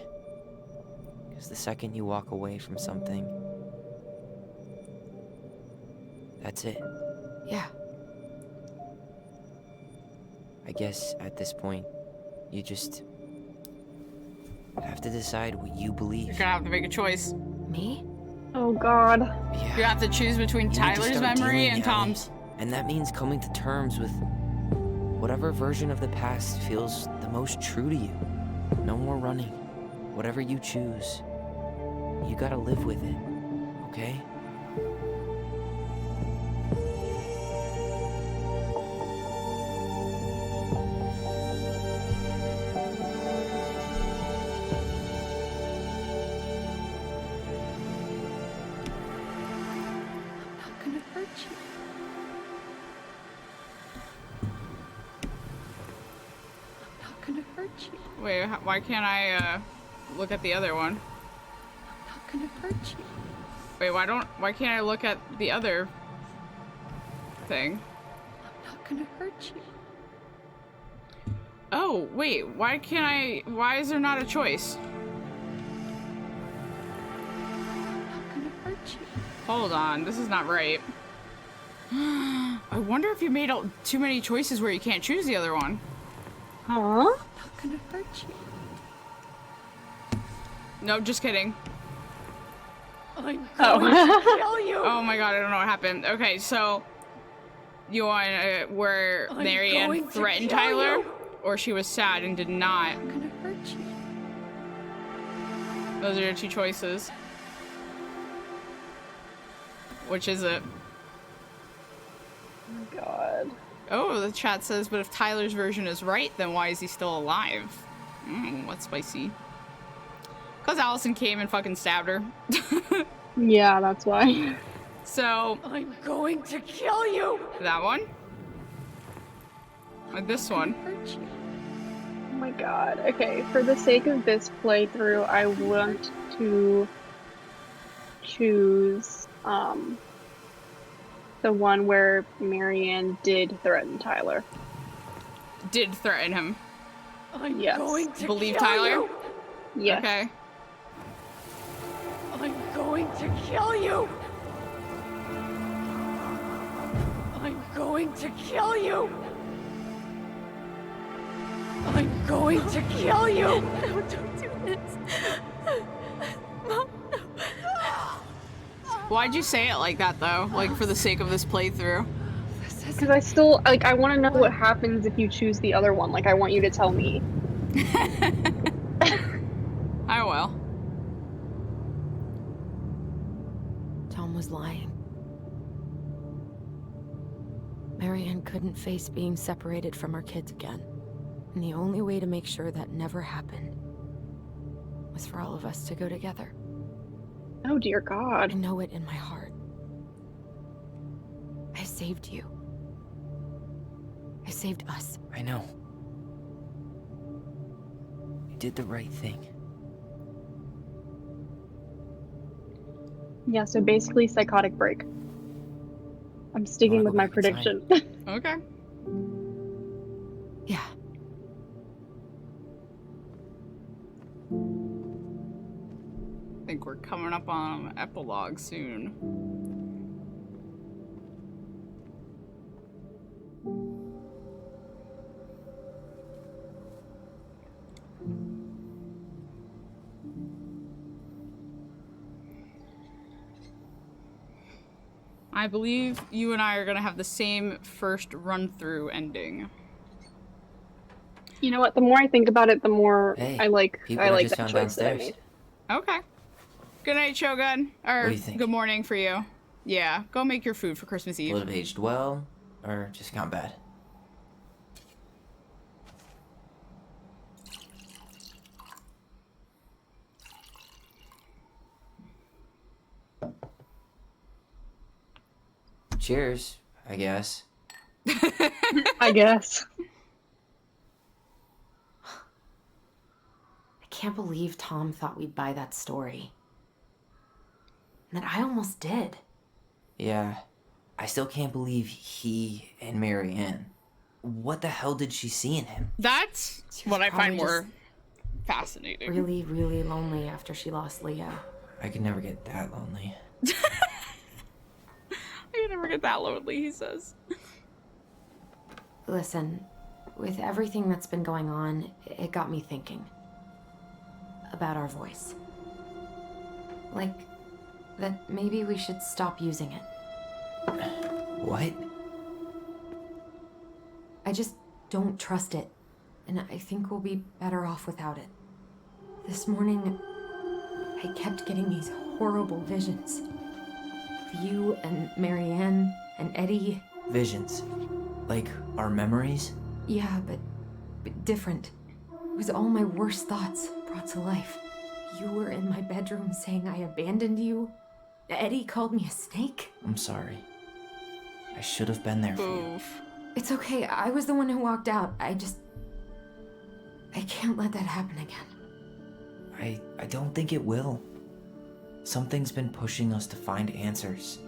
Because the second you walk away from something, that's it. Yeah. I guess at this point, you just have to decide what you believe. You're gonna have to make a choice. Me? Oh god. Yeah. You have to choose between You need to Tyler's start memory dealing, and Allie. Tom's. And that means coming to terms with whatever version of the past feels the most true to you. No more running. Whatever you choose, you gotta live with it, okay? I'm not gonna hurt you. gonna hurt you. Wait, why can't I look at the other one? I'm not gonna hurt you. Wait, why can't I look at the other thing? I'm not gonna hurt you. Oh, wait, why is there not a choice? I'm not gonna hurt you. Hold on, this is not right. I wonder if you made too many choices where you can't choose the other one. Huh? I'm not gonna hurt you. No, just kidding. I'm going Oh. to kill you. Oh my god, I don't know what happened. Okay, so you want where I'm Marianne going to threatened kill Tyler, you. or she was sad and did not? I'm gonna hurt you. Those are your two choices. Which is it? Oh my god. Oh, the chat says, but if Tyler's version is right, then why is he still alive? What's spicy? Because Allison came and fucking stabbed her. Yeah, that's why. So, I'm going to kill you. that one? Or this one? Hurt you. Oh my god. Okay, for the sake of this playthrough, I want to choose the one where Marianne did threaten Tyler. Did threaten him. I'm Yes. going to Believe kill Tyler? you. Yes. Okay. I'm going to kill you. I'm going to kill you. I'm going to kill you. No, don't do this. Mom, no. Why'd you say it like that, though? Like, for the sake of this playthrough? Because I still, like, I want to know what happens if you choose the other one. Like, I want you to tell me. I will. Tom was lying. Marianne couldn't face being separated from her kids again. And the only way to make sure that never happened was for all of us to go together. Oh, dear I God. know it in my heart. I saved you. I saved us. I know. You did the right thing. Yeah, so basically, psychotic break. I'm sticking Wanna with go my back in time? prediction. Okay. Yeah. I think we're coming up on epilogue soon. I believe you and I are gonna have the same first run-through ending. You know what? The more I think about it, the more Hey, I like people I just that found choice that I downstairs. made. Okay. Good night, Shogun. Or What do you think? good morning for you. Yeah, go make your food for Christmas Eve. Would have aged well, or just gone bad? Cheers, I guess. I guess. I can't believe Tom thought we'd buy that story. And that I almost did. Yeah, I still can't believe he and Marianne. What the hell did she see in him? That's She was what I find probably more fascinating. Really, really lonely after she lost Leah. I could never get that lonely. I can never get that lonely, he says. Listen, with everything that's been going on, it got me thinking. About our voice. Like, that maybe we should stop using it. What? I just don't trust it, and I think we'll be better off without it. This morning, I kept getting these horrible visions. Of you and Marianne and Eddie. Visions. Like our memories? Yeah, but different. It was all my worst thoughts brought to life. You were in my bedroom saying I abandoned you. Eddie called me a snake. I'm sorry. I should have been there for you. Oof. It's okay, I was the one who walked out. I can't let that happen again. I don't think it will. Something's been pushing us to find answers.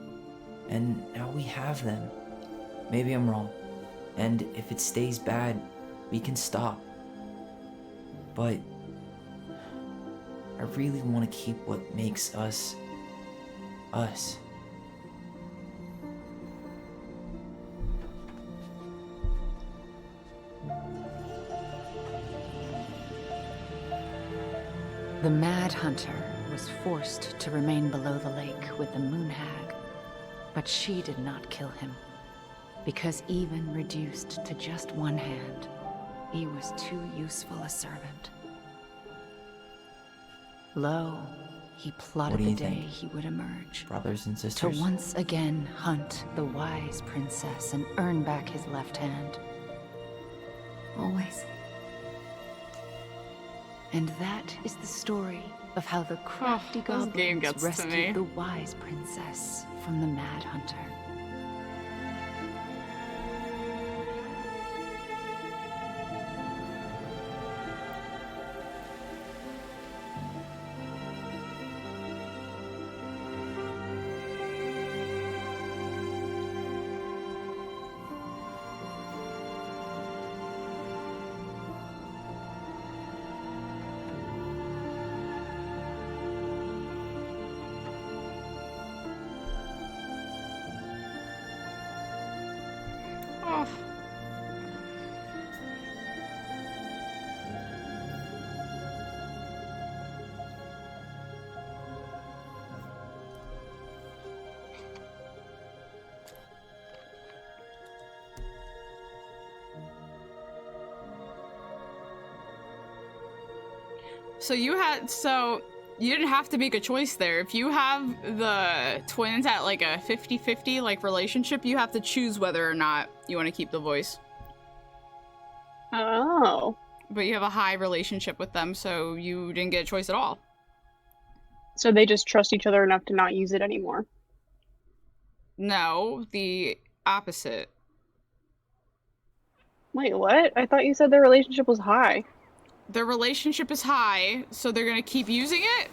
And now we have them. Maybe I'm wrong. And if it stays bad, we can stop. But I really want to keep what makes us, us. The Mad Hunter was forced to remain below the lake with the Moon Hag, but she did not kill him, because even reduced to just one hand, he was too useful a servant. Lo, he plotted What do the you day think? he would emerge, Brothers and to sisters? once again hunt the wise princess and earn back his left hand. Always. And that is the story of how the crafty this game goblins gets to rescued me. the wise princess from the Mad Hunter. Oh. So you didn't have to make a choice there. If you have the twins at like a 50-50 like relationship, you have to choose whether or not you want to keep the voice. Oh. But you have a high relationship with them, so you didn't get a choice at all. So they just trust each other enough to not use it anymore. No, the opposite. Wait, what? I thought you said their relationship was high. Their relationship is high, so they're gonna keep using it?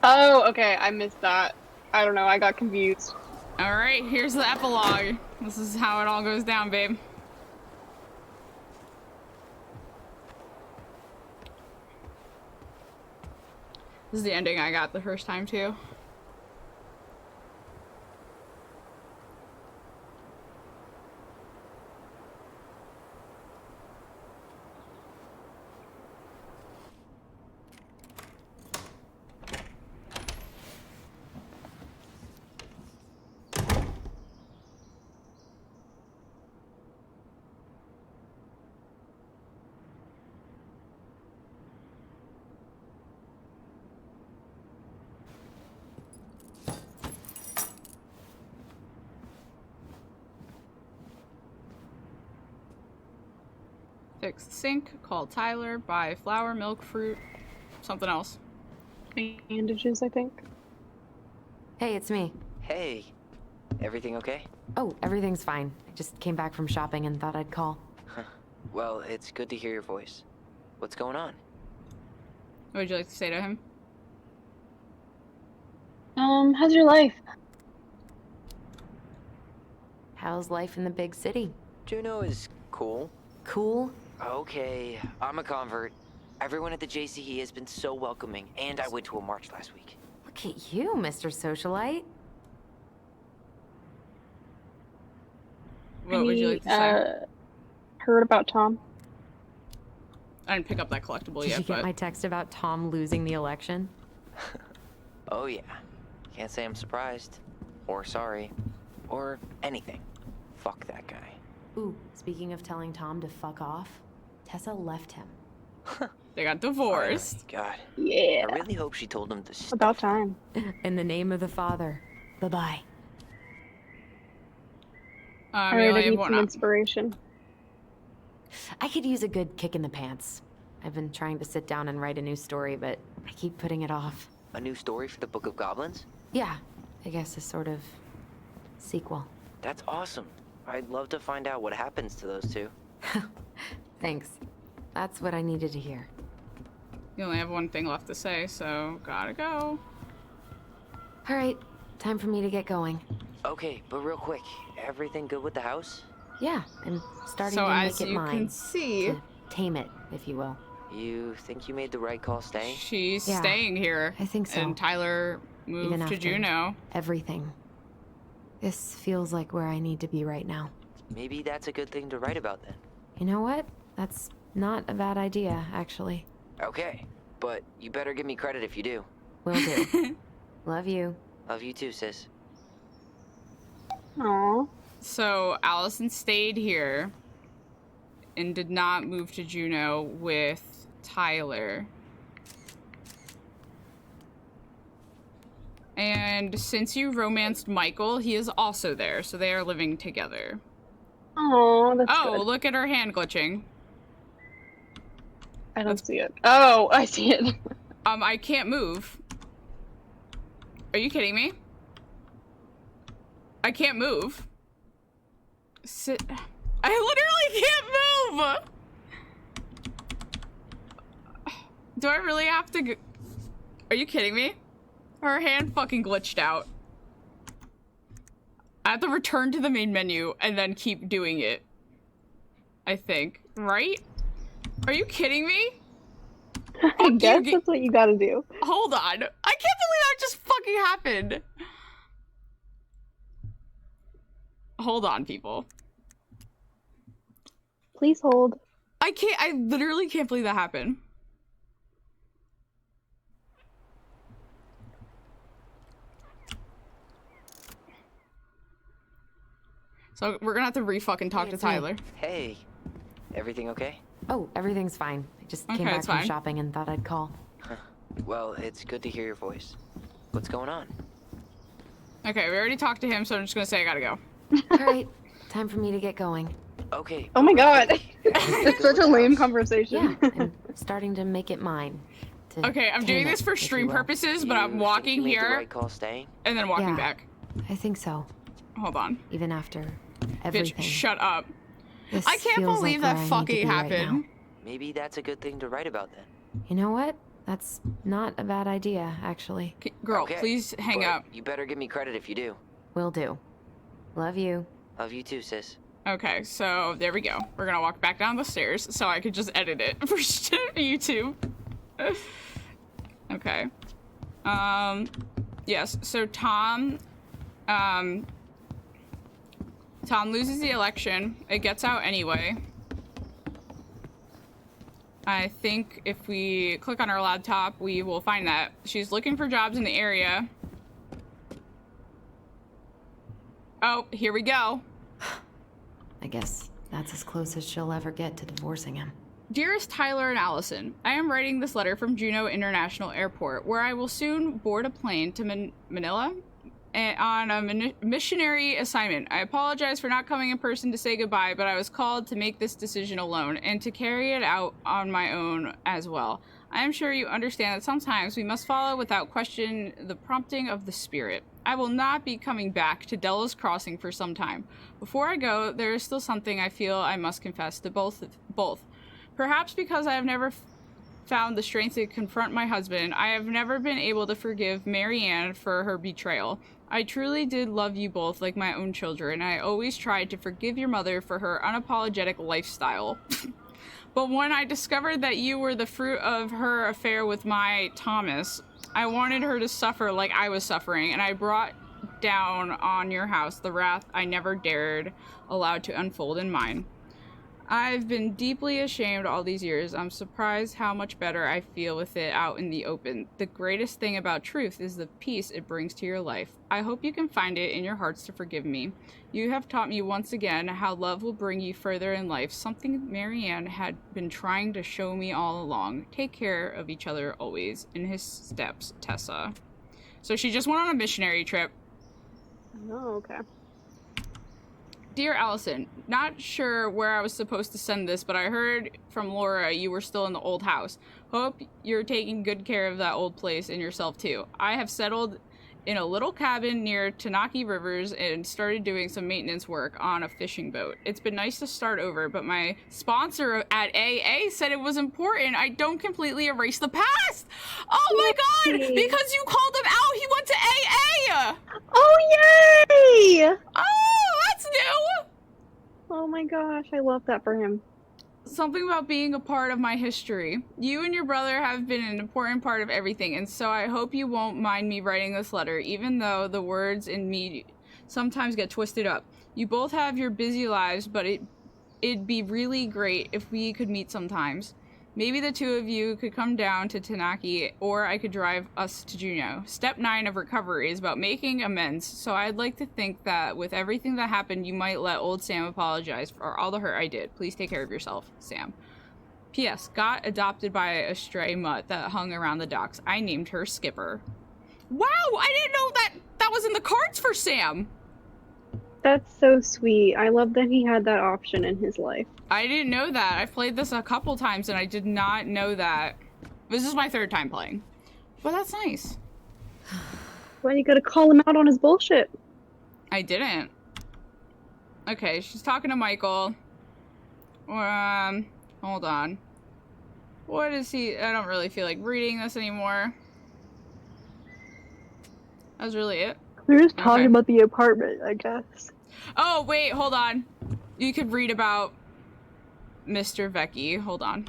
Oh, okay. I missed that. I don't know. I got confused. Alright, here's the epilogue. This is how it all goes down, babe. This is the ending I got the first time, too. Fix the sink, call Tyler, buy flour, milk, fruit, something else. Bandages, I think. Hey, it's me. Hey, everything okay? Oh, everything's fine. I just came back from shopping and thought I'd call. Well, it's good to hear your voice. What's going on? What would you like to say to him? How's your life? How's life in the big city? Juno is cool. Cool? Okay, I'm a convert. Everyone at the JCE has been so welcoming, and I went to a march last week. Look at you, Mr. Socialite. What would you like to say? Heard about Tom? I didn't pick up that collectible Did yet, you get but my text about Tom losing the election? Oh yeah. Can't say I'm surprised. Or sorry. Or anything. Fuck that guy. Ooh, speaking of telling Tom to fuck off, Tessa left him. they got divorced. God. Yeah. I really hope she told him to stop. About time. In the name of the Father. Bye-bye. You Alright, only I have need one some op- inspiration. I could use a good kick in the pants. I've been trying to sit down and write a new story, but I keep putting it off. A new story for the Book of Goblins? Yeah, I guess a sort of sequel. That's awesome. I'd love to find out what happens to those two. Thanks. that's what I needed to hear. You only have one thing left to say, so gotta go. All right, time for me to get going. Okay, but real quick, everything good with the house? Yeah, I'm starting So to as make it you mine. can see, To tame it, if you will. You think you made the right call staying? she's Yeah, staying here. I think so. And Tyler Even moved after to Juneau. everything. This feels like where I need to be right now. Maybe that's a good thing to write about then. You know what? That's not a bad idea, actually. Okay, but you better give me credit if you do. Will do. Love you. Love you too, sis. Aw. So Allison stayed here and did not move to Juneau with Tyler. And since you romanced Michael, he is also there, so they are living together. Aw, that's Oh, good. look at her hand glitching. I don't see it. Oh, I see it. I can't move. Are you kidding me? I can't move. Sit. I literally can't move! Do I really have to go? Are you kidding me? Her hand fucking glitched out. I have to return to the main menu and then keep doing it. I think. Right? Are you kidding me? I guess you- that's what you gotta do. Hold on. I can't believe that just fucking happened. Hold on, people. Please hold. I literally can't believe that happened. So we're gonna have to re-fucking talk Hey, to it's me. Tyler. Hey, everything okay? Oh, everything's fine. I just Okay, came back it's from fine. shopping and thought I'd call. Well, it's good to hear your voice. What's going on? Okay, we already talked to him, so I'm just gonna say I gotta go. All right, time for me to get going. Okay. Oh my but god. real quick, everything It's good such with a the lame house? conversation. Yeah, I'm starting to make it mine. To Okay, I'm tame doing this it, for if you stream will. purposes, but You I'm think walking you made here the right call staying? and then walking Yeah. back. I think so. Hold on. Even after Bitch, everything. shut up. This I can't feels believe like that where I need to fucking be right now. happened. Maybe that's a good thing to write about then. You know what? That's not a bad idea, actually. Girl, Okay, please hang but up. You better give me credit if you do. Will do. Love you. Love you too, sis. Okay, so there we go. We're gonna walk back down the stairs so I could just edit it for YouTube. Okay. Yes, so Tom loses the election. It gets out anyway. I think if we click on our laptop, we will find that. She's looking for jobs in the area. Oh, here we go. I guess that's as close as she'll ever get to divorcing him. Dearest Tyler and Allison, I am writing this letter from Juneau International Airport, where I will soon board a plane to Manila on a missionary assignment. I apologize for not coming in person to say goodbye, but I was called to make this decision alone and to carry it out on my own as well. I am sure you understand that sometimes we must follow without question the prompting of the spirit. I will not be coming back to Delos Crossing for some time. Before I go, there is still something I feel I must confess to both. Perhaps because I have never found the strength to confront my husband, I have never been able to forgive Marianne for her betrayal. I truly did love you both like my own children, and I always tried to forgive your mother for her unapologetic lifestyle. But when I discovered that you were the fruit of her affair with my Thomas, I wanted her to suffer like I was suffering, and I brought down on your house the wrath I never dared allow to unfold in mine. I've been deeply ashamed all these years. I'm surprised how much better I feel with it out in the open. The greatest thing about truth is the peace it brings to your life. I hope you can find it in your hearts to forgive me. You have taught me once again how love will bring you further in life, something Marianne had been trying to show me all along. Take care of each other always. In his steps, Tessa. So she just went on a missionary trip. Oh, okay. Dear Allison, not sure where I was supposed to send this, but I heard from Laura you were still in the old house. Hope you're taking good care of that old place and yourself too. I have settled in a little cabin near Tanaki Rivers and started doing some maintenance work on a fishing boat. It's been nice to start over, but my sponsor at AA said it was important I don't completely erase the past. Oh my god, because you called him out, he went to AA. Oh, yay! Oh, that's new. Oh my gosh, I love that for him. Something about being a part of my history. You and your brother have been an important part of everything, and so I hope you won't mind me writing this letter, even though the words in me sometimes get twisted up. You both have your busy lives, but it'd be really great if we could meet sometimes. Maybe the two of you could come down to Tanaki, or I could drive us to Juneau. Step 9 of recovery is about making amends, so I'd like to think that with everything that happened, you might let old Sam apologize for all the hurt I did. Please take care of yourself, Sam. P.S. Got adopted by a stray mutt that hung around the docks. I named her Skipper. Wow, I didn't know that was in the cards for Sam! That's so sweet. I love that he had that option in his life. I didn't know that. I've played this a couple times and I did not know that. This is my 3rd time playing. But that's nice. Why you gotta call him out on his bullshit? I didn't. Okay, she's talking to Michael. Hold on. What is he? I don't really feel like reading this anymore. That's really it. We're just talking Okay. about the apartment, I guess. Oh, wait, hold on. You could read about Mr. Vecchi. Hold on.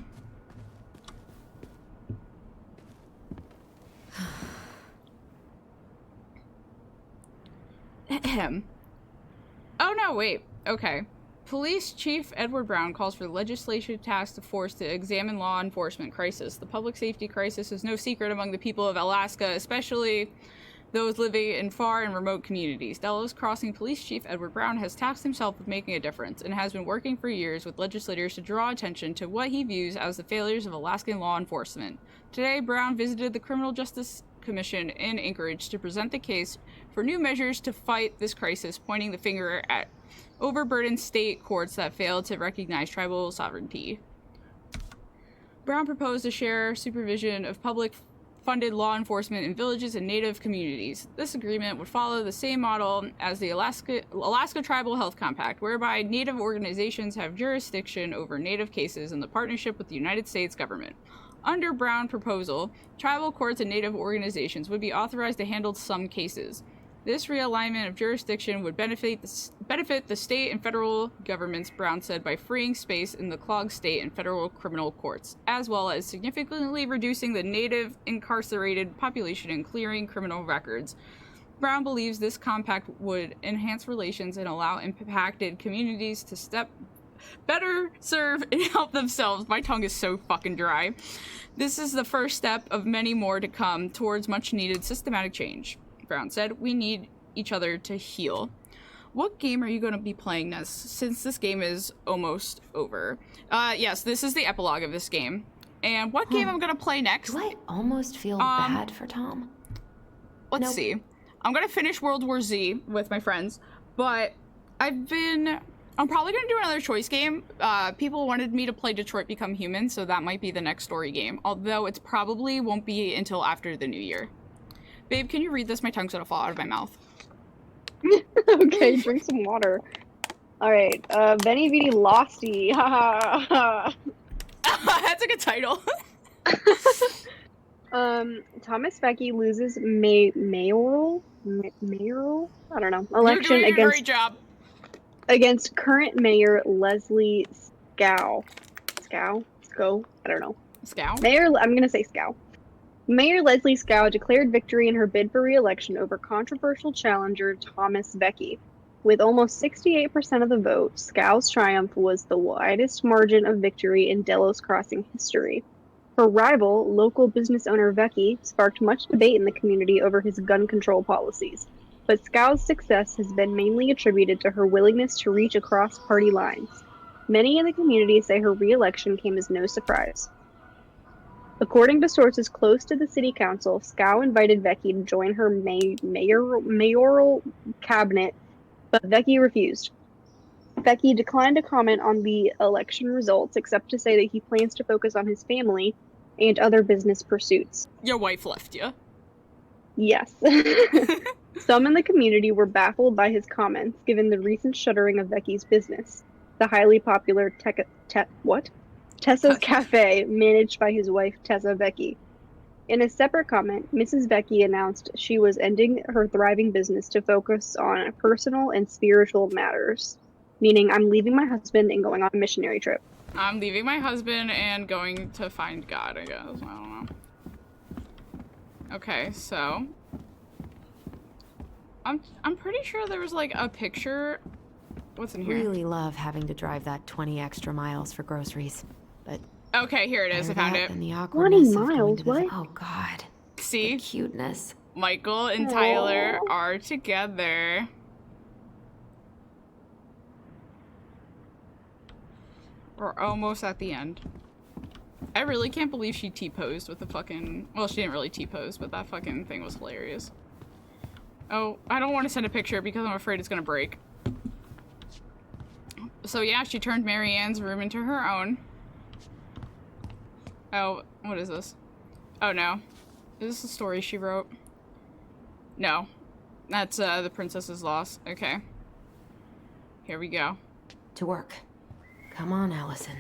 Ahem. Oh, no, wait. Okay. Police Chief Edward Brown calls for the legislative task force to examine law enforcement crisis. The public safety crisis is no secret among the people of Alaska, especially those living in far and remote communities. Delos Crossing Police Chief Edward Brown has tasked himself with making a difference and has been working for years with legislators to draw attention to what he views as the failures of Alaskan law enforcement. Today, Brown visited the Criminal Justice Commission in Anchorage to present the case for new measures to fight this crisis, pointing the finger at overburdened state courts that failed to recognize tribal sovereignty. Brown proposed to share supervision of public-funded law enforcement in villages and Native communities. This agreement would follow the same model as the Alaska Tribal Health Compact, whereby Native organizations have jurisdiction over Native cases in the partnership with the United States government. Under Brown proposal, tribal courts and Native organizations would be authorized to handle some cases. This realignment of jurisdiction would benefit the state and federal governments, Brown said, by freeing space in the clogged state and federal criminal courts, as well as significantly reducing the Native incarcerated population and clearing criminal records. Brown believes this compact would enhance relations and allow impacted communities to better serve and help themselves. My tongue is so fucking dry. This is the first step of many more to come towards much needed systematic change. Brown said, we need each other to heal. What game are you going to be playing next, since this game is almost over? Yes, this is the epilogue of this game. And what game I'm going to play next? Do I almost feel bad for Tom? Let's see. I'm going to finish World War Z with my friends, but I'm probably going to do another choice game. People wanted me to play Detroit Become Human, so that might be the next story game, although it probably won't be until after the new year. Babe, can you read this? My tongue's gonna fall out of my mouth. Okay, drink some water. Alright, Veni Vidi Losty. That's a good title. Thomas Vecchi loses mayoral? I don't know. Election You're doing a great job. Against current mayor Leslie Scow. Scow? I don't know. Scow? I'm gonna say Scow. Mayor Leslie Scow declared victory in her bid for re-election over controversial challenger Thomas Vecchi. With almost 68% of the vote, Scow's triumph was the widest margin of victory in Delos Crossing history. Her rival, local business owner Vecchi, sparked much debate in the community over his gun control policies, but Scow's success has been mainly attributed to her willingness to reach across party lines. Many in the community say her re-election came as no surprise. According to sources close to the city council, Scow invited Vecchi to join her mayoral cabinet, but Vecchi refused. Vecchi declined to comment on the election results, except to say that he plans to focus on his family and other business pursuits. Your wife left you. Yes. Some in the community were baffled by his comments, given the recent shuttering of Becky's business, the highly popular Tessa's Cafe, managed by his wife Tessa Becky. In a separate comment, Mrs. Becky announced she was ending her thriving business to focus on personal and spiritual matters, meaning I'm leaving my husband and going on a missionary trip. I'm leaving my husband and going to find God, I guess. I don't know. Okay, so I'm pretty sure there was like a picture. What's in here? Really love having to drive that 20 extra miles for groceries, but Okay, here it is. I found it. And the awkwardness 20 of going miles, to the- what? Oh God, the See? cuteness. Michael and Tyler are together. We're almost at the end. I really can't believe she T-posed with the fucking... Well, she didn't really T-pose, but that fucking thing was hilarious. Oh, I don't want to send a picture because I'm afraid it's gonna break. So yeah, she turned Marianne's room into her own. Oh, what is this? Oh no. Is this a story she wrote? No. That's The Princess's Loss. Okay. Here we go. To work. Come on, Allison.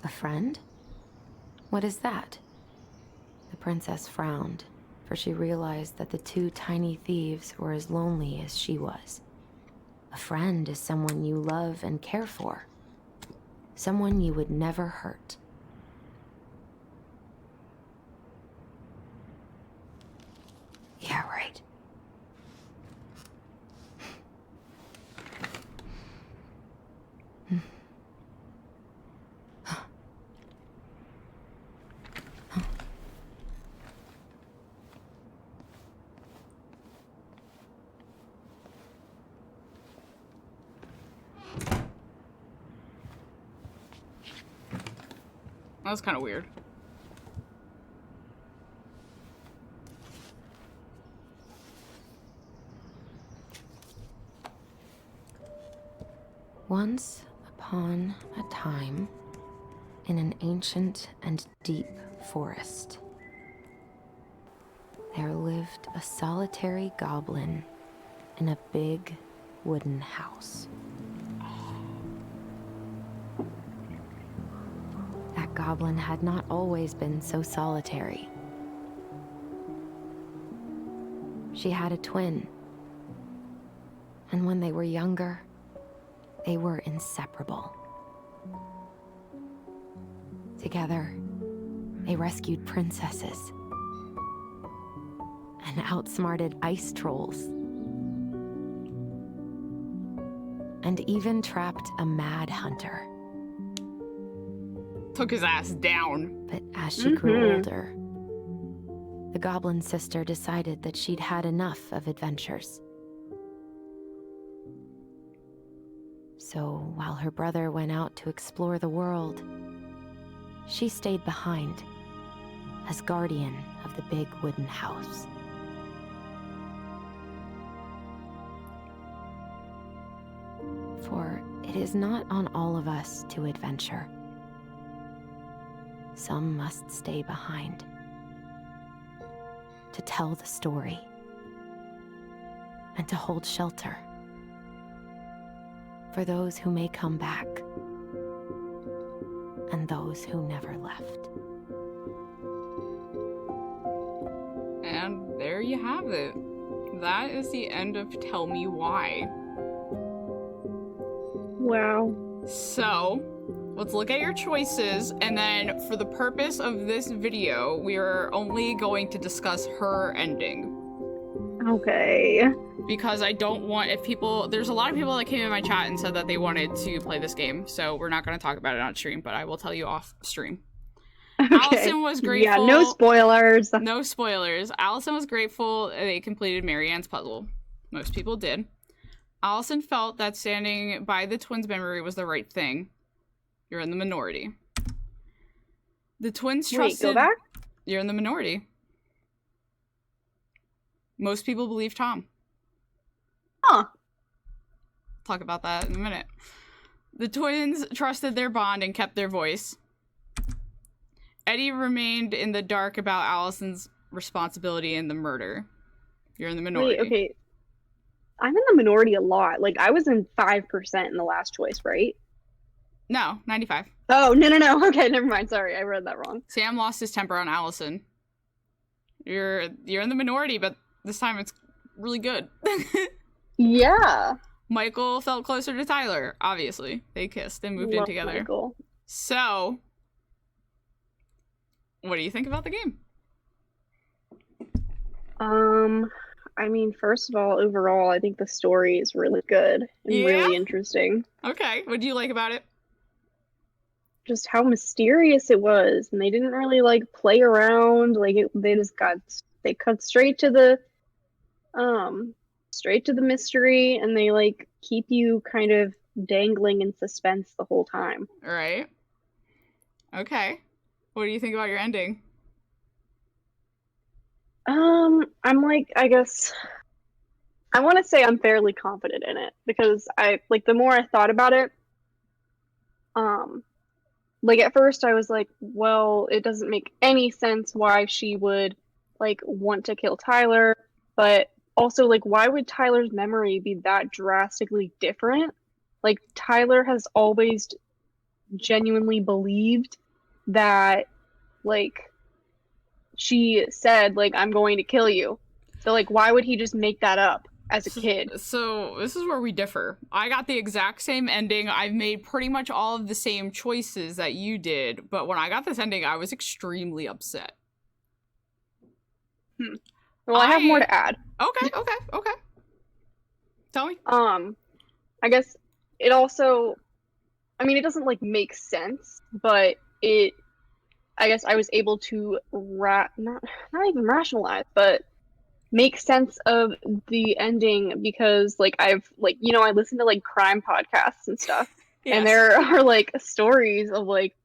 A friend? What is that? The princess frowned, for she realized that the two tiny thieves were as lonely as she was. A friend is someone you love and care for. Someone you would never hurt. Yeah, right. That was kind of weird. Once upon a time, in an ancient and deep forest, there lived a solitary goblin in a big wooden house. That goblin had not always been so solitary. She had a twin, and when they were younger, they were inseparable. Together, they rescued princesses and outsmarted ice trolls, and even trapped a mad hunter. Took his ass down. But as she grew older, the goblin sister decided that she'd had enough of adventures. So while her brother went out to explore the world, she stayed behind as guardian of the big wooden house. For it is not on all of us to adventure. Some must stay behind to tell the story and to hold shelter for those who may come back and those who never left. And there you have it. That is the end of Tell Me Why. Wow. So, let's look at your choices, and then for the purpose of this video, we are only going to discuss her ending. Okay. Because I don't want, if people, there's a lot of people that came in my chat and said that they wanted to play this game, so we're not going to talk about it on stream, but I will tell you off stream. Okay. Allison was grateful. Yeah, no spoilers. No spoilers. Allison was grateful they completed Marianne's puzzle. Most people did. Allison felt that standing by the twins' memory was the right thing. You're in the minority. The twins trusted... Wait, go back? You're in the minority. Most people believe Tom. Huh. Talk about that in a minute. The twins trusted their bond and kept their voice. Eddie remained in the dark about Allison's responsibility in the murder. You're in the minority. Wait, okay. I'm in the minority a lot. Like, I was in 5% in the last choice, right? No, 95. Oh, no. Okay, never mind. Sorry, I read that wrong. Sam lost his temper on Allison. You're in the minority, but this time it's really good. Yeah. Michael felt closer to Tyler, obviously. They kissed and moved in Love together. Michael. So, what do you think about the game? I mean, first of all, overall, I think the story is really good and really interesting. Okay, what do you like about it? Just how mysterious it was, and they didn't really like play around. Like they cut straight to the mystery, and they like keep you kind of dangling in suspense the whole time. All right. Okay. What do you think about your ending? I'm like, I guess I want to say I'm fairly confident in it because I like the more I thought about it, like at first I was like, well, it doesn't make any sense why she would like want to kill Tyler, but also like why would Tyler's memory be that drastically different? Like Tyler has always genuinely believed that like she said like I'm going to kill you. So like why would he just make that up as a kid? So this is where we differ. I got the exact same ending. I've made pretty much all of the same choices that you did, but when I got this ending, I was extremely upset. Well, I have more to add. Okay. Tell me. I guess it also, I mean, it doesn't like make sense, but I guess I was able to not even rationalize, but make sense of the ending because like I've like, you know, I listen to like crime podcasts and stuff. Yes. And there are like stories of like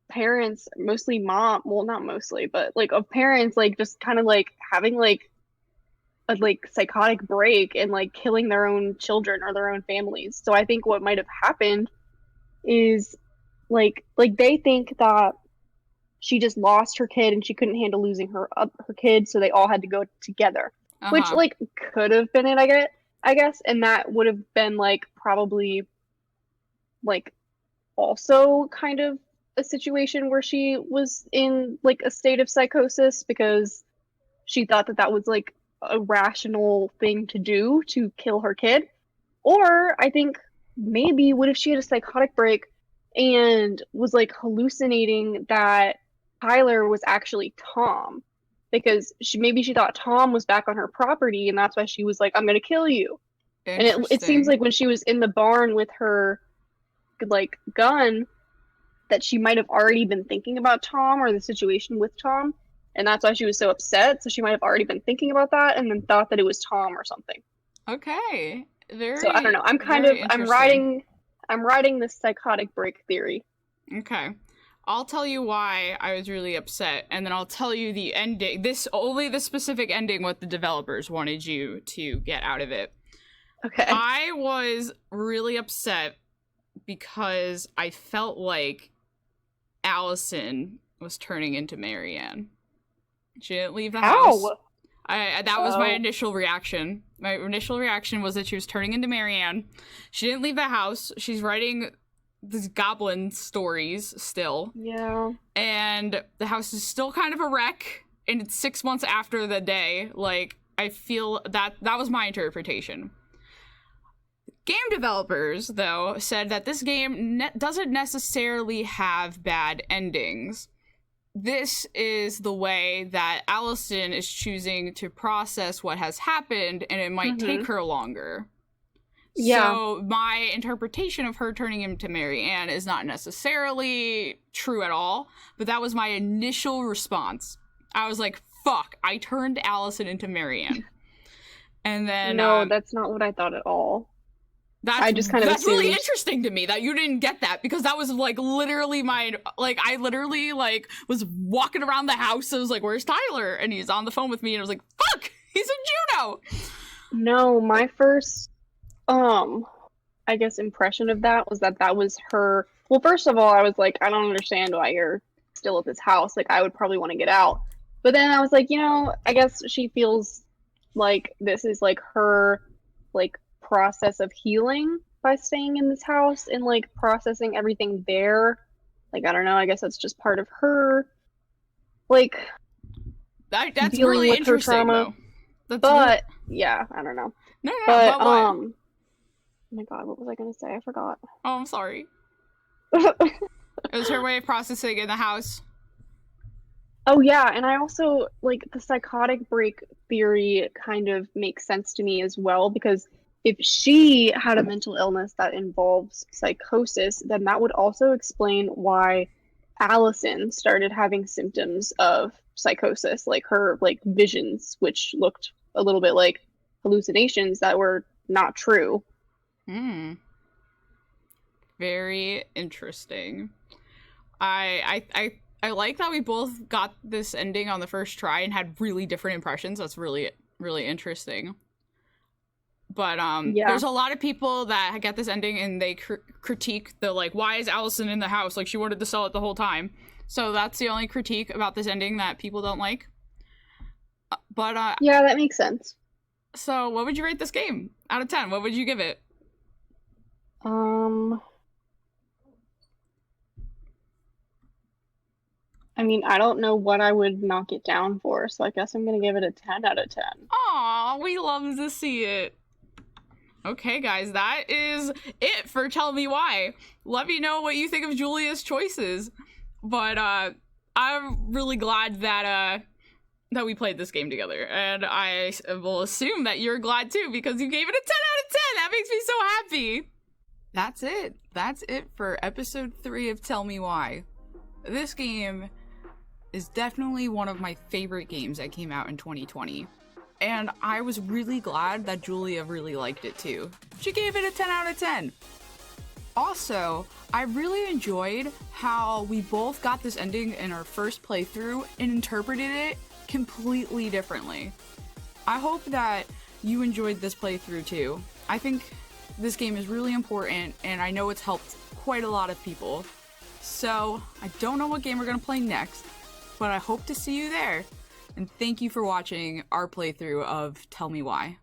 parents, mostly mom, well not mostly, but like of parents like just kind of like having like a like psychotic break and like killing their own children or their own families. So I think what might have happened is like they think that she just lost her kid and she couldn't handle losing her kid, so they all had to go together. Which like could have been it, I guess, and that would have been like probably like also kind of a situation where she was in like a state of psychosis because she thought that was like a rational thing to do to kill her kid. Or I think maybe what if she had a psychotic break and was like hallucinating that Tyler was actually Tom, because maybe she thought Tom was back on her property and that's why she was like, I'm gonna kill you. And it seems like when she was in the barn with her like gun that she might have already been thinking about Tom or the situation with Tom, and that's why she was so upset. So she might have already been thinking about that and then thought that it was Tom or something. Okay. So I don't know. I'm riding this psychotic break theory. Okay. I'll tell you why I was really upset, and then I'll tell you the ending. Only the specific ending what the developers wanted you to get out of it. Okay. I was really upset because I felt like Allison was turning into Marianne. She didn't leave the house. That was my initial reaction. My initial reaction was that she was turning into Marianne. She didn't leave the house. She's writing these goblin stories still. Yeah. And the house is still kind of a wreck, and it's 6 months after the day. Like, I feel that was my interpretation. Game developers, though, said that this game doesn't necessarily have bad endings. This is the way that Allison is choosing to process what has happened, and it might take her longer. Yeah. So my interpretation of her turning into Marianne is not necessarily true at all, but that was my initial response. I was like, fuck, I turned Allison into Marianne. And then... No, that's not what I thought at all. That's really interesting to me that you didn't get that, because that was like literally I literally like was walking around the house and was like, where's Tyler? And he's on the phone with me and I was like, fuck, he's in Juneau. No, my first I guess, impression of that was that that was her. Well, first of all, I was like, I don't understand why you're still at this house. Like, I would probably want to get out. But then I was like, I guess she feels like this is like her like process of healing by staying in this house and like processing everything there. Like, I don't know, I guess that's just part of her like That's dealing really with her interesting, trauma. though. That's But yeah, I don't know. no, But what? oh my god, what was I gonna say? I forgot. Oh, I'm sorry. It was her way of processing in the house. Oh yeah, and I also like the psychotic break theory kind of makes sense to me as well because if she had a mental illness that involves psychosis, then that would also explain why Allison started having symptoms of psychosis, like her like visions, which looked a little bit like hallucinations that were not true. Hmm. Very interesting. I like that we both got this ending on the first try and had really different impressions. That's really, really interesting. But Yeah. there's a lot of people that get this ending and they critique the like, why is Allison in the house? Like she wanted to sell it the whole time. So that's the only critique about this ending that people don't like. But Yeah, that makes sense. so what would you rate this game out of 10? What would you give it? I mean, I don't know what I would knock it down for, so I guess I'm gonna give it a 10 out of 10. Aw, we love to see it. Okay, guys, that is it for Tell Me Why. Let me know what you think of Julia's choices. But I'm really glad that that we played this game together, and I will assume that you're glad too because you gave it a 10 out of 10. That makes me so happy. That's it. That's it for episode 3 of Tell Me Why. This game is definitely one of my favorite games that came out in 2020. And I was really glad that Julia really liked it too. She gave it a 10 out of 10. Also, I really enjoyed how we both got this ending in our first playthrough and interpreted it completely differently. I hope that you enjoyed this playthrough too. I think this game is really important and I know it's helped quite a lot of people. So, I don't know what game we're gonna play next, but I hope to see you there. And thank you for watching our playthrough of Tell Me Why.